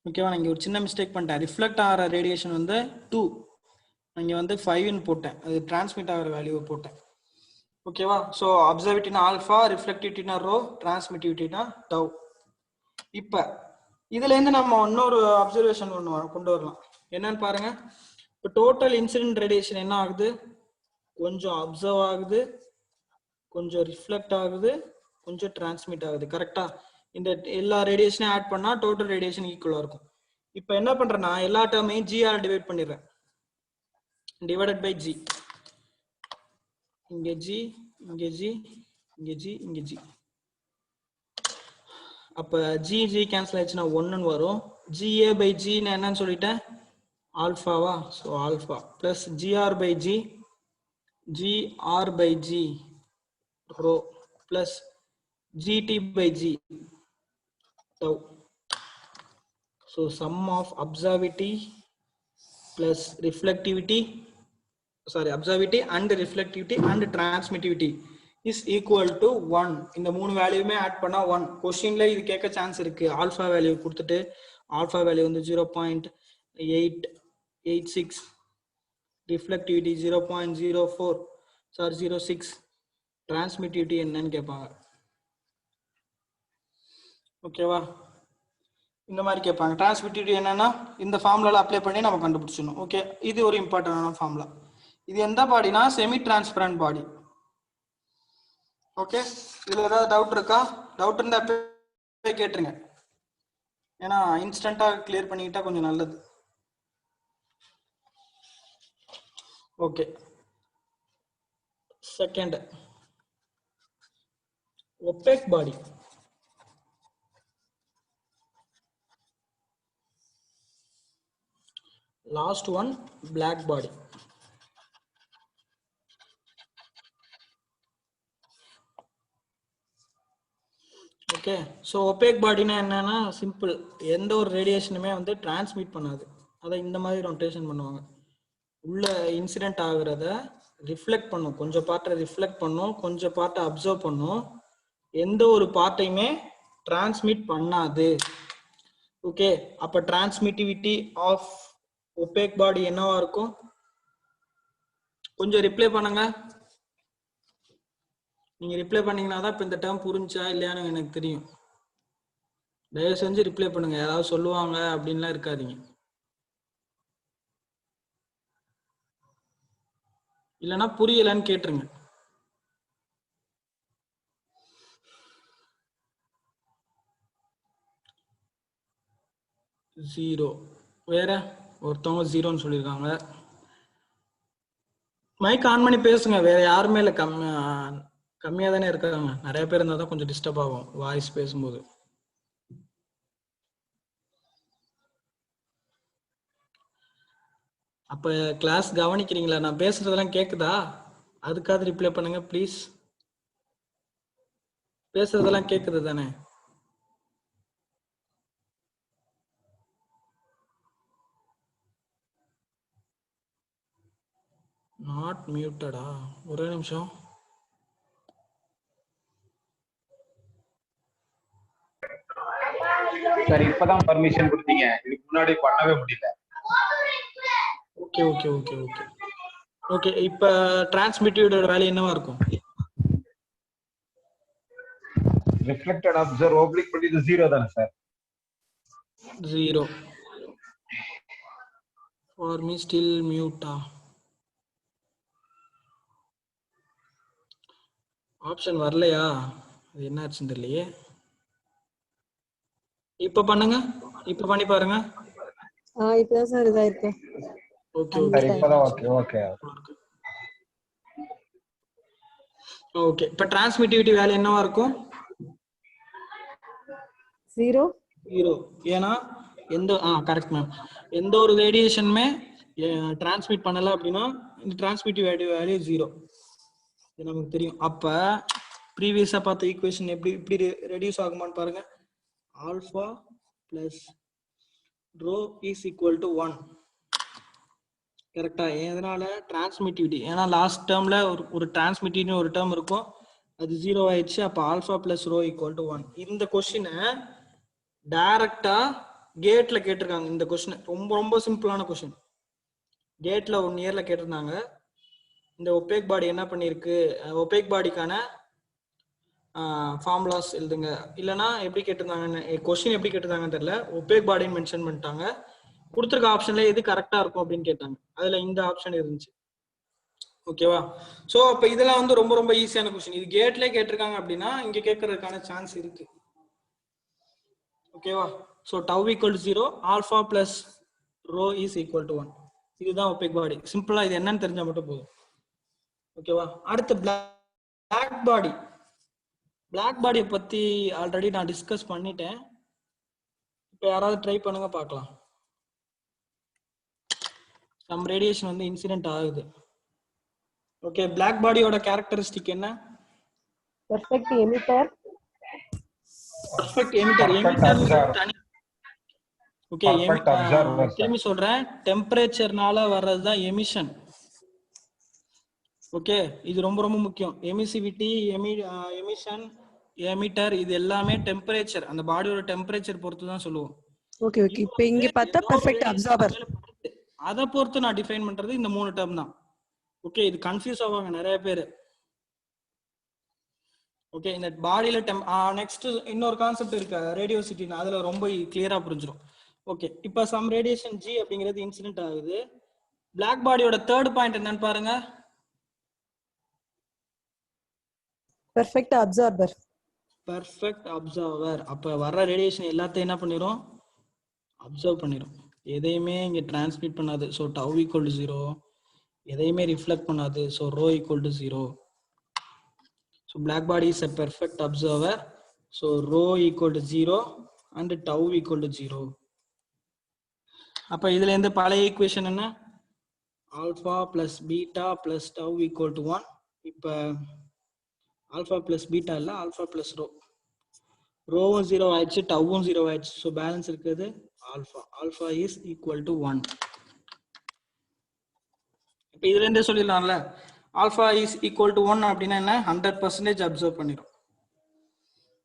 ஓகேவா? நான் இங்கே ஒரு சின்ன மிஸ்டேக் பண்ணிட்டேன். ரிஃப்ளெக்ட் ஆகிற ரேடியேஷன் வந்து 2, இங்கே வந்து 5ன்னு போட்டேன், அது டிரான்ஸ்மிட் ஆகிற வேல்யூவை போட்டேன். ஓகேவா? ஸோ அப்சர்விட்டினா ஆல்ஃபா, ரிஃப்ளெக்டிவிட்டினா ரோ, டிரான்ஸ்மிட்டிவிட்டினா டவ். இப்போ இதுலேருந்து நம்ம இன்னொரு அப்சர்வேஷன் ஒன்று கொண்டு வரலாம். என்னன்னு பாருங்க, இப்போ டோட்டல் இன்சிடென்ட் ரேடியேஷன் என்ன ஆகுது, கொஞ்சம் அப்சர்வ் ஆகுது, கொஞ்சம் ரிஃப்ளெக்ட் ஆகுது, கொஞ்சம் டிரான்ஸ்மிட் ஆகுது. கரெக்டா? இந்த எல்லா ரேடியேஷனையும் ஆட் பண்ணா டோட்டல் ரேடியேஷன் ஈக்குவலா இருக்கும். இப்போ என்ன பண்றேன்னா எல்லா டேர்மையும் ஜிஆர் டிவைட் பண்ணிடுறேன், டிவைடட் பை ஜி. இங்க ஜி, இங்க ஜி, இங்க ஜி, இங்க ஜி. அப்ப ஜி ஜி கேன்சல் ஆயிடுச்சுன்னா 1ன்னு வரும். ஜிஏ பை ஜி என்னன்னு சொல்லிட்டேன், ஆல்ஃபாவா, so alpha plus G R by G, G R by G rho plus GT by G tau. So sum of observability plus reflectivity, sorry, observability and reflectivity and transmittivity is equal to 1. இந்த மூணு வேல்யூமே add பண்ணா 1. கொஸ்டின்ல இது கேட்க chance இருக்கு. Alpha value கொடுத்துட்டு alpha value வந்து 0.886, reflectivity 0.04 sir 06, transmittivity என்னன்னு கேட்பாங்க. ஓகேவா? இந்த மாதிரி கேட்பாங்க. டிரான்ஸ்மிட்டிவிட்டி என்னன்னா இந்த ஃபார்முலால அப்ளை பண்ணி நம்ம கண்டுபிடிச்சிடணும். ஓகே, இது ஒரு இம்பார்ட்டன்டான ஃபார்முலா. இது எந்த பாடினா செமி டிரான்ஸ்பரண்ட் பாடி. ஓகே, இதுல ஏதாவது டவுட் இருக்கா? டவுட் இருந்தா கேட்டுருங்க. ஏன்னா இன்ஸ்டன்டா கிளியர் பண்ணிக்கிட்டா கொஞ்சம் நல்லது. Okay, second opaque body. Last one black body. Okay, so opaque பாடினா என்னன்னா சிம்பிள், எந்த ஒரு ரேடியேஷனுமே வந்து டிரான்ஸ்மிட் பண்ணாது. அதை இந்த மாதிரி ரொட்டேஷன் பண்ணுவாங்க. உள்ள இன்சிடென்ட் ஆகுறத ரிஃப்ளெக்ட் பண்ணும், கொஞ்சம் பார்ட்டை ரிஃப்ளெக்ட் பண்ணும், கொஞ்சம் பார்ட்டை அப்சர்வ் பண்ணும், எந்த ஒரு பார்ட்டையுமே டிரான்ஸ்மிட் பண்ணாது. ஓகே, அப்ப டிரான்ஸ்மிட்டிவிட்டி ஆஃப் ஒபேக் பாடி என்னவா இருக்கும்? கொஞ்சம் ரிப்ளை பண்ணுங்க. நீங்க ரிப்ளை பண்ணீங்கன்னா தான் இப்ப இந்த டேர்ம் புரிஞ்சா இல்லையான்னு எனக்கு தெரியும். தயவு செஞ்சு ரிப்ளை பண்ணுங்க. யாராவது சொல்லுவாங்க அப்படின்லாம் இருக்காதீங்க. இல்லைன்னா புரியலன்னு கேட்டுருங்க. ஜீரோ. வேற ஒருத்தவங்க ஜீரோன்னு சொல்லியிருக்காங்க. மைக் ஆன் பண்ணி பேசுங்க. வேற யாருமே இல்லை, கம்மியா தானே இருக்காங்க. நிறைய பேர் இருந்தால் தான் கொஞ்சம் டிஸ்டர்ப் ஆகும் வாய்ஸ் பேசும்போது. அப்ப கிளாஸ் கவனிக்கிறீங்களா? நான் பேசுறதெல்லாம் கேக்குதா? அதுக்காவது ரிப்ளை பண்ணுங்க ப்ளீஸ். பேசுறதெல்லாம் கேக்குது தானே? நாட் மியூட்டடா? ஒரே நிமிஷம். சார் இப்பதான் பர்மிஷன் கொடுத்தீங்க, இதுக்கு முன்னாடி பண்ணவே முடியல. Okay okay okay okay okay. இப்ப டிரான்ஸ்மிட்டிவிட்டியோட வேல்யூ என்னவா இருக்கும்? ரிஃப்ளெக்டட் அப்சர்வ் ஓப்ளிக் பண்ணி இது 0 தானே சார்? 0. ஃபார் மீ ஸ்டில் மியூட்டா? ஆப்ஷன் வரலையா? அது என்ன ஆச்சுன்னு தெரியலையே. இப்ப பண்ணுங்க, இப்ப பண்ணி பாருங்க. இப்பதான் சார் இதாயிருக்கு. ஓகே சார் இப்பதான். Okay okay okay. இப்ப டிரான்ஸ்மிட்டிவிட்டி வேல்யூ என்னவா இருக்கும்? 0. ஏன்னா எந்த கரெக்ட் மேம், எந்த ஒரு ரேடியேஷனுமே டிரான்ஸ்மிட் பண்ணல அப்படின்னா இந்த டிரான்ஸ்மிட்டிவ் வேல்யூ 0. இது நமக்கு தெரியும். அப்ப ப்ரீவியஸா பார்த்த ஈக்குவேஷன் இப்படி ரெடியூஸ் ஆகுமான்னு பாருங்க. Alpha plus rho is equal to 1. கரெக்டா? எதனால? டிரான்ஸ்மிட்டிவிட்டி. ஏன்னா லாஸ்ட் டேர்ம்ல ஒரு டிரான்ஸ்மிட்டிவிட்டி ஒரு டேர்ம் இருக்கும், அது 0 ஆயிடுச்சு. அப்ப alpha plus rho equal to 1. இந்த கொஸ்டினை டைரக்டா கேட்ல கேட்டிருக்காங்க. இந்த கொஸ்டின் ரொம்ப ரொம்ப சிம்பிளான கொஸ்டின். கேட்ல 1 இயர்ல கேட்டிருந்தாங்க. இந்த ஒபேக் பாடி என்ன பண்ணிருக்கு, ஒபேக் பாடிக்கான ஃபார்முலாஸ் எழுதுங்க. இல்லைன்னா எப்படி கேட்டிருந்தாங்கன்னு, கொஸ்டின் எப்படி கேட்டிருந்தாங்கன்னு தெரியல, ஒபேக் பாடின்னு மென்ஷன் பண்ணிட்டாங்க. கொடுத்துருக்க ஆப்ஷன்ல எது கரெக்டா இருக்கும் அப்படின்னு கேட்டாங்க. அதுல இந்த ஆப்ஷன் இருந்துச்சு. ஓகேவா? சோ அப்ப இதெல்லாம் வந்து ரொம்ப ரொம்ப ஈஸியான கொஸ்டின். இது கேட்ல கேட்டிருக்காங்க அப்படின்னா இங்க கேட்கறதுக்கான சான்ஸ் இருக்கு. ஓகேவா? So tau equal to 0, alpha plus rho is equal to 1. இதுதான் ஒபேக் பாடி. சிம்பிளா இது என்னன்னு தெரிஞ்சா மட்டும் போதும். ஓகேவா? அடுத்து பிளாக் பாடி. பிளாக் பாடியை பத்தி ஆல்ரெடி நான் டிஸ்கஸ் பண்ணிட்டேன். இப்போ யாராவது ட்ரை பண்ணுங்க பார்க்கலாம். சம் ரேடியேஷன் வந்து இன்சிடென்ட் ஆகுது. ஓகே, பிளாக் பாடியோட கேரக்டரிஸ்டிக் என்ன? Perfect emitter. பெர்ஃபெக்ட் எமிட்டர் தனி. ஓகே, திரும்பி சொல்றேன், டெம்பரேச்சர்னால வர்றதுதான் எமிஷன். ஓகே, இது ரொம்ப ரொம்ப முக்கியம். எமிசிவிட்டி, எமிஷன், எமிட்டர், இது எல்லாமே டெம்பரேச்சர், அந்த பாடியோட டெம்பரேச்சர் பொறுத்து தான் சொல்லுவோம். Okay okay. இப்போ இங்க பார்த்தா பெர்ஃபெக்ட் அப்சார்பர். அதை பொறுத்து நான் டிஃபைன் பண்றது இந்த 3 டேர்ம் தான். ஓகே, இது கன்ஃபியூஸ் ஆவாங்க நிறைய பேர். ஓகே, இந்த பாடியில நெக்ஸ்ட் இன்னொரு கான்செப்ட் இருக்கு ரேடியோசிட்டி, அதுல ரொம்ப கிளியரா புரிஞ்சிடும். ஓகே, இப்போ சம் ரேடியேஷன் ஜி அப்படிங்கிறது இன்சிடென்ட் ஆகுது. பிளாக் பாடியோட தேர்ட் பாயிண்ட் என்னன்னு பாருங்க. Perfect absorber. Perfect observer. அப்ப வர்ற ரேடியேஷன் எல்லாத்தையும் என்ன பண்ணிரும்? அப்சர்வ் பண்ணிரும். எதையுமே இங்க டிரான்ஸ்மிட் பண்ணாது. So tau equal to 0. எதையுமே ரிஃப்ளெக்ட் பண்ணாது. So rho equal to 0. So black body is a perfect observer. So rho equal to 0 and tau equal to 0. அப்ப இதுல இருந்து பழைய ஈக்குவேஷன் என்ன? Alpha plus beta plus tau equal to 1. இப்ப alpha plus beta இல்ல, alpha plus rho. ரோவும் 0 ஆயிடுச்சு, டவ்வும் 0 ஆயிடுச்சு. ஸோ பேலன்ஸ் இருக்குது alpha. Alpha is equal to 1. இப்போ இதுல இருந்தே சொல்லிடலாம்ல, ஆல்பா இஸ் ஈக்குவல் டு 1 அப்படின்னா என்ன? 100% அப்சர்வ் பண்ணிடும்.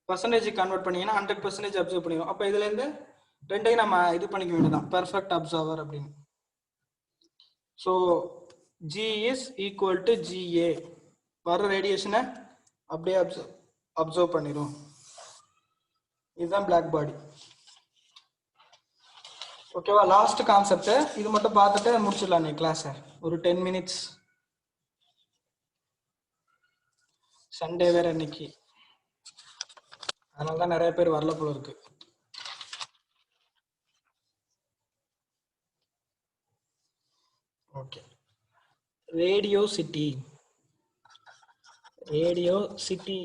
பர்சன்டேஜ் கன்வெர்ட் பண்ணீங்கன்னா 100% அப்சர்வ் பண்ணிடும். அப்போ இதுல இருந்து ரெண்டையும் நம்ம இது பண்ணிக்க வேண்டியதான், பெர்ஃபெக்ட் அப்சர்வர் அப்படின்னு. So G is equal to GA. வர ரேடியேஷனை அப்படியே அப்சர்வ் பண்ணிடும். இதுதான் பிளாக் பாடி. ஓகேவா? லாஸ்ட் கான்செப்ட் இது மட்டும் பார்த்துட்டு முடிச்சிடலாம் நீ கிளாஸ். ஒரு 10 மினிட்ஸ். சண்டே வேற இன்னைக்கு, அதனால தான் நிறைய பேர் வரல போல இருக்கு. Okay, radiosity. ரேடியோ சிட்டி,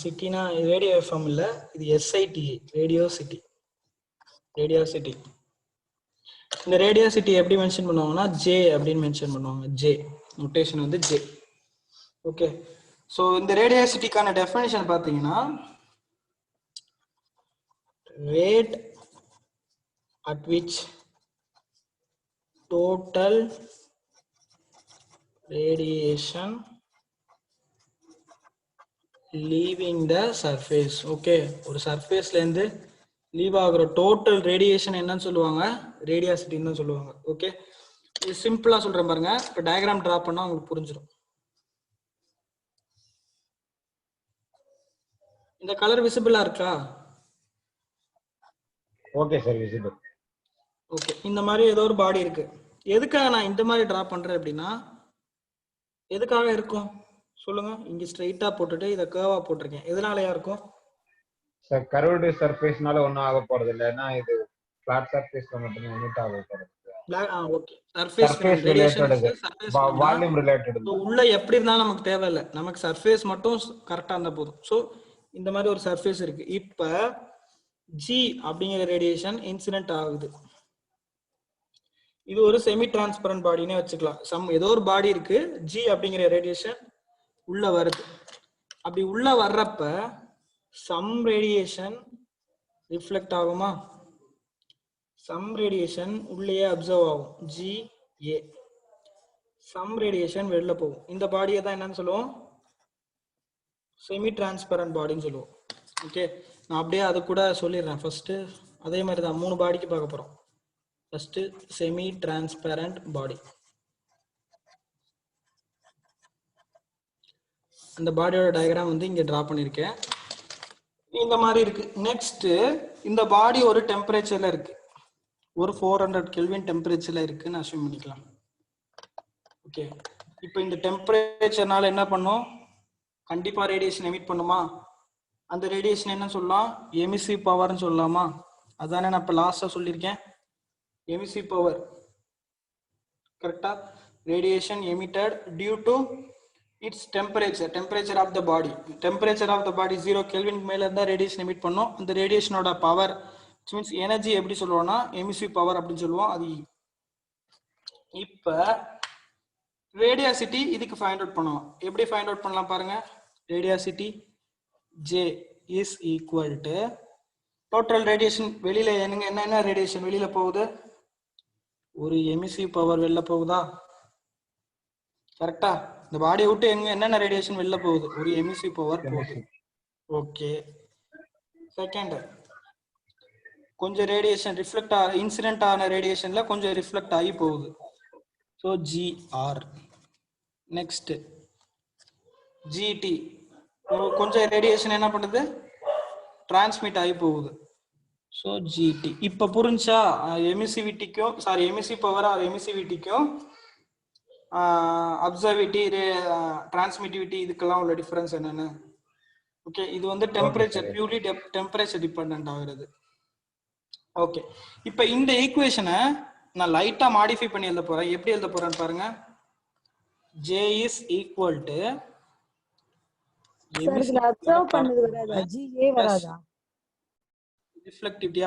சிட்டினா ரேடியோ எஃப்எம் இல்ல, இது எஸ்ஐடி, ரேடியோசிட்டி. ரேடியோசிட்டி. இந்த ரேடியோசிட்டி எப்படி மென்ஷன் பண்ணுவாங்கன்னா ஜே அப்படின்னு மென்ஷன் பண்ணுவாங்க. ஜே நோட்டேஷன் வந்து ஜே. ஓகே, ஸோ இந்த ரேடியோசிட்டிக்கான டெஃபினேஷன் பார்த்தீங்கன்னா, rate at which total radiation leaving the surface. Okay, ஒரு சர்ஃபேஸ்ல இருந்து லீவ் ஆகுற டோட்டல் ரேடியேஷன் என்னன்னு சொல்லுவாங்க? ரேடியோசிட்டின்னு தான் சொல்லுவாங்க. ஓகே, இது சிம்பிளா சொல்றேன் பாருங்க. இப்போ டயக்ராம் டிரா பண்ணா உங்களுக்கு புரிஞ்சிடும். இந்த கலர் விசிபிளா இருக்கா? Okay sir, visible. ஓகே, இந்த மாதிரி ஏதோ ஒரு பாடி இருக்கு. எதுக்காக நான் இந்த மாதிரி டிரா பண்றேன் அப்படின்னா, எதுக்காக இருக்கும் சொல்லுங்க? இங்க ஸ்ட்ரைட்டா போட்டுட்டு இத கர்வா போட்டிருக்கேன். எதனாலயா இருக்கும்? சார் கர்வ்டு சர்ஃபேஸ்னால ஒண்ணும் ஆக போறது இல்ல. ஏன்னா இது ஃபிளாட் சர்ஃபேஸ்ல மட்டும் யூனிட் ஆக போறது. Okay, surface related, surface volume related. உள்ள எப்படி இருந்தாலும் நமக்கு தேவையில்லை, நமக்கு சர்ஃபேஸ் மட்டும் கரெக்டா இருந்தா போதும். சோ இந்த மாதிரி ஒரு சர்ஃபேஸ் இருக்கு. இப்ப ஜி அப்படிங்கிற ரேடியேஷன் இன்சிடென்ட் ஆகுது. இது ஒரு செமி டிரான்ஸ்பரண்ட் பாடினே வச்சுக்கலாம். ஏதோ ஒரு பாடி இருக்கு, ஜி அப்படிங்கிற ரேடியேஷன் உள்ள வருது. அப்படி உள்ள வர்றப்ப சம் ரேடியேஷன் ரிஃப்ளெக்ட் ஆகுமா? சம் ரேடியேஷன் உள்ளேயே அப்சர்வ் ஆகும், ஜி ஏ. சம் ரேடியேஷன் வெளில போகும். இந்த பாடியை தான் என்னன்னு சொல்லுவோம்? செமி டிரான்ஸ்பரண்ட் பாடின்னு சொல்லுவோம். ஓகே, நான் அப்படியே அது கூட சொல்லிடுறேன். ஃபர்ஸ்ட் அதே மாதிரி தான் 3 பாடிக்கு பார்க்க போறோம். ஃபர்ஸ்ட் செமி டிரான்ஸ்பரண்ட் பாடி. அந்த பாடியோட டயக்ராம் வந்து இங்க டிரா பண்ணிருக்கேன். இந்த மாதிரி இருக்கு. நெக்ஸ்ட் இந்த பாடி ஒரு டெம்பரேச்சர்ல இருக்கு, ஒரு 400 கெல்வின் டெம்பரேச்சர்ல இருக்குன்னு அஸ்யூம் பண்ணிக்கலாம். ஓகே, இப்போ இந்த டெம்பரேச்சர்னால என்ன பண்ணும்? கண்டிப்பா ரேடியேஷன் எமிட் பண்ணுமா? அந்த ரேடியேஷன் என்ன சொல்லலாம்? எமிசிவ் பவர்னு சொல்லலாமா? அதானே நான் இப்ப லாஸ்டா சொல்லியிருக்கேன், எமிசிவ் பவர். கரெக்டா? Radiation emitted due to its temperature of the body. Temperature of the body 0 kelvin மேல இருந்தா ரேடியேஷன் எமிட் பண்ணும். அந்த ரேடியேஷனோட பவர் மீன்ஸ் எனர்ஜி எப்படி சொல்லுவோம்னா எமிசிவ் பவர் அப்படின்னு சொல்லுவோம். அது இப்ப ரேடியாசிட்டி இதுக்கு ஃபைண்ட் அவுட் பண்ணுவோம். எப்படி ஃபைண்ட் அவுட் பண்ணலாம் பாருங்க. ரேடியாசிட்டி J is equal to total radiation. வெளியில என்ன ரேடியேஷன் வெளியில போகுது? ஒரு எமிசிவ் பவர் வெளில போகுதா? கரெக்டா? இந்த பாடியை விட்டு என்னென்ன ரேடியேஷன் வெளில போகுது? ஒரு எமிசிவ் பவர் போகுது. ஓகே. செகண்ட், கொஞ்சம் ரேடியேஷன் ரிஃப்ளெக்ட் இன்சிடென்ட் ஆன ரேடியேஷன்ல கொஞ்சம் ரிஃப்ளெக்ட் ஆகி போகுது. So GR. நெக்ஸ்ட் ஜிடி, கொஞ்சம் ரேடியேஷன் என்ன பண்ணுது? டிரான்ஸ்மிட் ஆகி போகுது. So GT. இப்போ புரிஞ்சா எமிசிவிட்டிக்கும் எமிசிவ் பவர் ஆர் எமிசிவிட்டிக்கும் அப்சர்விட்டி டிரான்ஸ்மிட்டிவிட்டி இதுக்கெல்லாம் உள்ள டிஃபரன்ஸ் என்னன்னு? ஓகே, இது வந்து டெம்பரேச்சர், பியூர்லி டெம்பரேச்சர் டிபெண்டன்ட் ஆகுறது. ஓகே, இப்போ இந்த ஈக்குவேஷனை நான் லைட்டா மாடிஃபை பண்ணி எழுத போறேன். எப்படி எழுத போறேன்னு பாருங்க. J is equal to reflectivity,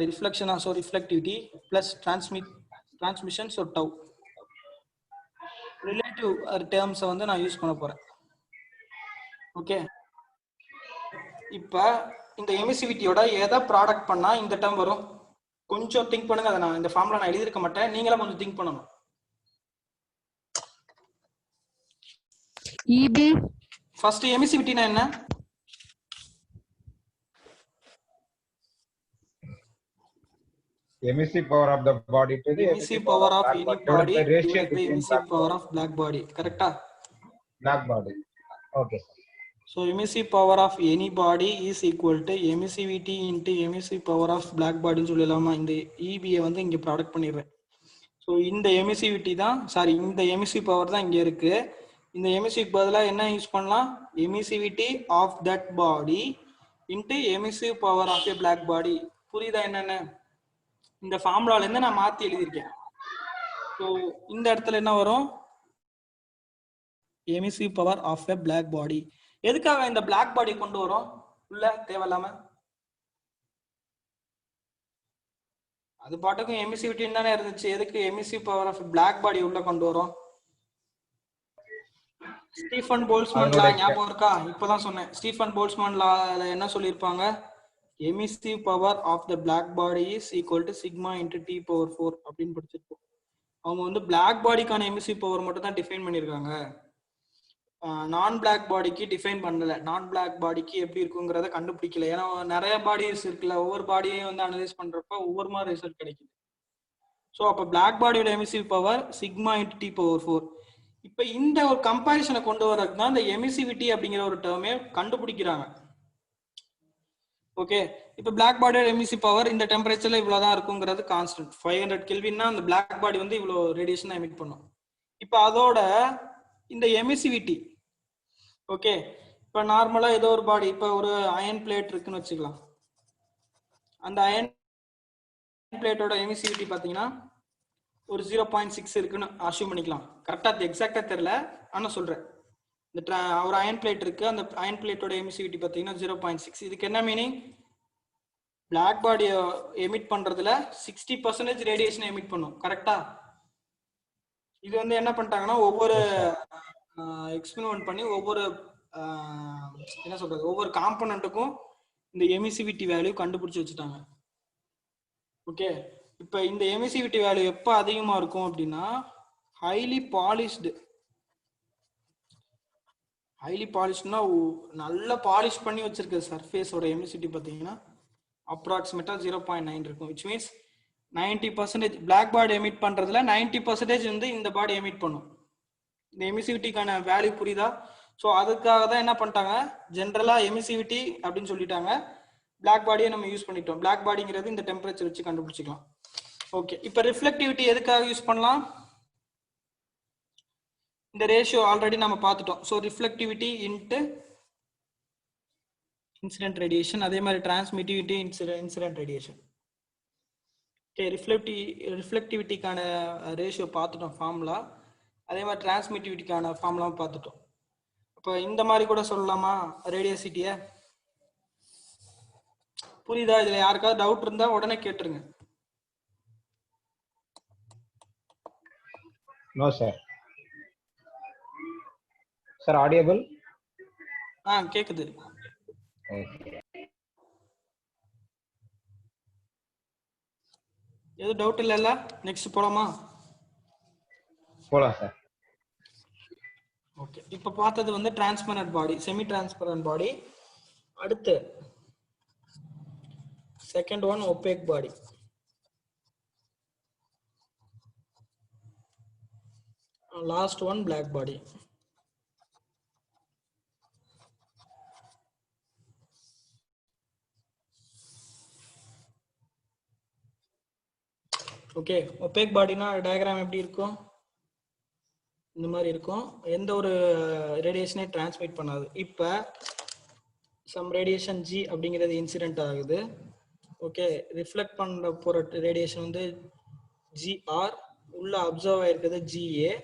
reflection, reflectivity plus transmission, so tau. Relative terms வந்து நான் யூஸ் பண்ண போறேன். ஓகே, இப்போ இந்த எமிசிவிட்டியோட எதை ப்ராடக்ட் பண்ணா இந்த டேர்ம் வரும்? கொஞ்சம் திங்க் பண்ணுங்க. அதை நான் இந்த ஃபார்முலா நான் எழுதிருக்க மாட்டேன், நீங்களே கொஞ்சம் திங்க் பண்ணணும். EB. ஃபர்ஸ்ட் எமிசிவிட்டினா என்ன? emissive power of the body to the emissive power of any body divided by emissive power of black body. Correcta? Black body. Okay. So emissive power of any body is equal to emissivity into emissive power of black body ன்னு சொல்லலாமா? இந்த EB வந்து இங்க product பண்ணிடுறேன். So இந்த எமிசிவிட்டி தான் இந்த emissive power தான் இங்க இருக்கு. இந்த எமிசிவ் பதிலாக என்ன யூஸ் பண்ணலாம்? Emissivity of that body into emissive power of a black body. புரியுதா என்னன்னு? இந்த ஃபார்முலால இருந்து நான் மாத்தி எழுதியிருக்கேன். ஸோ இந்த இடத்துல என்ன வரும்? Emissive power of a black body. எதுக்காக இந்த பிளாக் பாடி கொண்டு வரோம் உள்ள? தேவையில்லாம அது பாட்டுக்கும் எமிசிவிட்டி தானே இருந்துச்சு. எதுக்கு emissive power of black body உள்ள கொண்டு வரோம்? ஸ்டீஃபன் போல்ட்ஸ்மேன் லா ஞாபகம் இருக்கா? இப்பதான் சொன்னேன். ஸ்டீஃபன் போல்ட்ஸ்மேன் லால என்ன சொல்லியிருப்பாங்க? Emissive power of the black body is equal to sigma into T power 4 அப்படின்னு படிச்சிருப்போம். அவங்க வந்து பிளாக் பாடிக்கான எமிசிவ் பவர் மட்டும் தான் டிஃபைன் பண்ணியிருக்காங்க, நான் பிளாக் பாடிக்கு டிஃபைன் பண்ணல. நான் பிளாக் பாடிக்கு எப்படி இருக்குங்கிறத கண்டுபிடிக்கல. ஏன்னா நிறைய பாடிஸ் இருக்குல்ல, ஒவ்வொரு பாடியையும் வந்து அனலைஸ் பண்றப்ப ஒவ்வொரு மாதிரி ரிசல்ட் கிடைக்குது. ஸோ அப்போ பிளாக் பாடியோட emissive power sigma into T power 4. இப்போ இந்த ஒரு கம்பேரிசனை கொண்டு வரதுக்கு தான் இந்த எமிசிவிட்டி அப்படிங்கிற ஒரு டேர்மே கண்டுபிடிக்கிறாங்க. ஓகே, இப்போ பிளாக் பாடியோட எமிசிவ் பவர் இந்த டெம்பரேச்சர்ல இவ்வளவுதான் இருக்குங்கிறது கான்ஸ்டன்ட். 500 கெல்வின்னா அந்த பிளாக் பாடி வந்து இவ்வளோ ரேடியேஷன் எமிட் பண்ணும். இப்போ அதோட இந்த எமிசிவிட்டி, ஓகே, இப்போ நார்மலா ஏதோ ஒரு பாடி, இப்போ ஒரு அயன் பிளேட் இருக்குன்னு வச்சுக்கலாம். அந்த அயன் பிளேட்டோட எமிசிவிட்டி பார்த்தீங்கன்னா ஒரு 0.6 இருக்குன்னு அசியூம் பண்ணிக்கலாம். கரெக்டா எக்ஸாக்டா தெரியல, ஆனா சொல்றேன். இந்த ஒரு அயன் பிளேட் இருக்கு, அந்த அயன் பிளேட்டோட எமிசிவிட்டி பார்த்தீங்கன்னா 0.6. இதுக்கு என்ன மீனிங்? பிளாக் பாடியை எமிட் பண்றதுல 60% ரேடியேஷன் எமிட் பண்ணும். கரெக்டா? இது வந்து என்ன பண்ணிட்டாங்கன்னா ஒவ்வொரு எக்ஸ்பெரிமெண்ட் பண்ணி ஒவ்வொரு என்ன சொல்றது, ஒவ்வொரு காம்பனண்ட்டுக்கும் இந்த எமிசிவிட்டி வேல்யூ கண்டுபிடிச்சு வச்சுட்டாங்க. ஓகே, இப்போ இந்த எமிசிவிட்டி வேல்யூ எப்போ அதிகமா இருக்கும் அப்படின்னா ஹைலி பாலிஷ்ட்னா நல்ல பாலிஷ் பண்ணி வச்சிருக்க சர்ஃபேஸோட எமிசிவிட்டி பார்த்தீங்கன்னா அப்ராக்சிமேட்டா 0.9 இருக்கும். Which means 90% black body emit பண்றதுல 90% வந்து இந்த பாடி எமிட் பண்ணும். இந்த எமிசிவிட்டிக்கான வேல்யூ புரியுதா? ஸோ அதுக்காக தான் என்ன பண்ணிட்டாங்க, ஜென்ரலா எமிசிவிட்டி அப்படின்னு சொல்லிட்டாங்க. பிளாக் பாடியை நம்ம யூஸ் பண்ணிட்டோம். பிளாக் பாடிங்கிறது இந்த டெம்பரேச்சர் வச்சு கண்டுபிடிச்சிக்கலாம். ஓகே, இப்போ ரிஃப்ளெக்டிவிட்டி எதுக்காக யூஸ் பண்ணலாம்? இந்த ரேஷியோ ஆல்ரெடி நம்ம பார்த்துட்டோம். So reflectivity into incident radiation, அதே மாதிரி டிரான்ஸ்மிட்டிவிட்டி இன்சிடென்ட் ரேடியேஷன். ஓகே, ரிஃப்ளெக்டிவிட்டிக்கான ரேஷியோ பார்த்துட்டோம் ஃபார்முலா, அதே மாதிரி டிரான்ஸ்மிட்டிவிட்டிக்கான ஃபார்முலாவும் பார்த்துட்டோம். இப்போ இந்த மாதிரி கூட சொல்லலாமா ரேடியசிட்டியை? புரியுதா? இதுல யாருக்காவது டவுட் இருந்தா உடனே கேட்டுருங்க. No sir. Sir audible? கேக்குது. எது டவுட் இல்லல்ல? நெக்ஸ்ட் போலாமா? போலாம் சார். ஓகே, இப்ப பார்த்தது வந்து transparent body, semi transparent body. அடுத்து second one opaque body. Last one black body. Okay, opaque பாடினா டயக்ராம் எப்படி இருக்கும்? இந்த மாதிரி இருக்கும். எந்த ஒரு ரேடியேஷனே டிரான்ஸ்மிட் பண்ணாது. இப்போ சம் ரேடியேஷன் ஜி அப்படிங்கிறது இன்சிடென்ட் ஆகுது. ஓகே, ரிஃப்ளெக்ட் பண்ண போகிற ரேடியேஷன் வந்து ஜிஆர், உள்ள அப்சர்வ் ஆயிருக்கிறது ஜிஏ.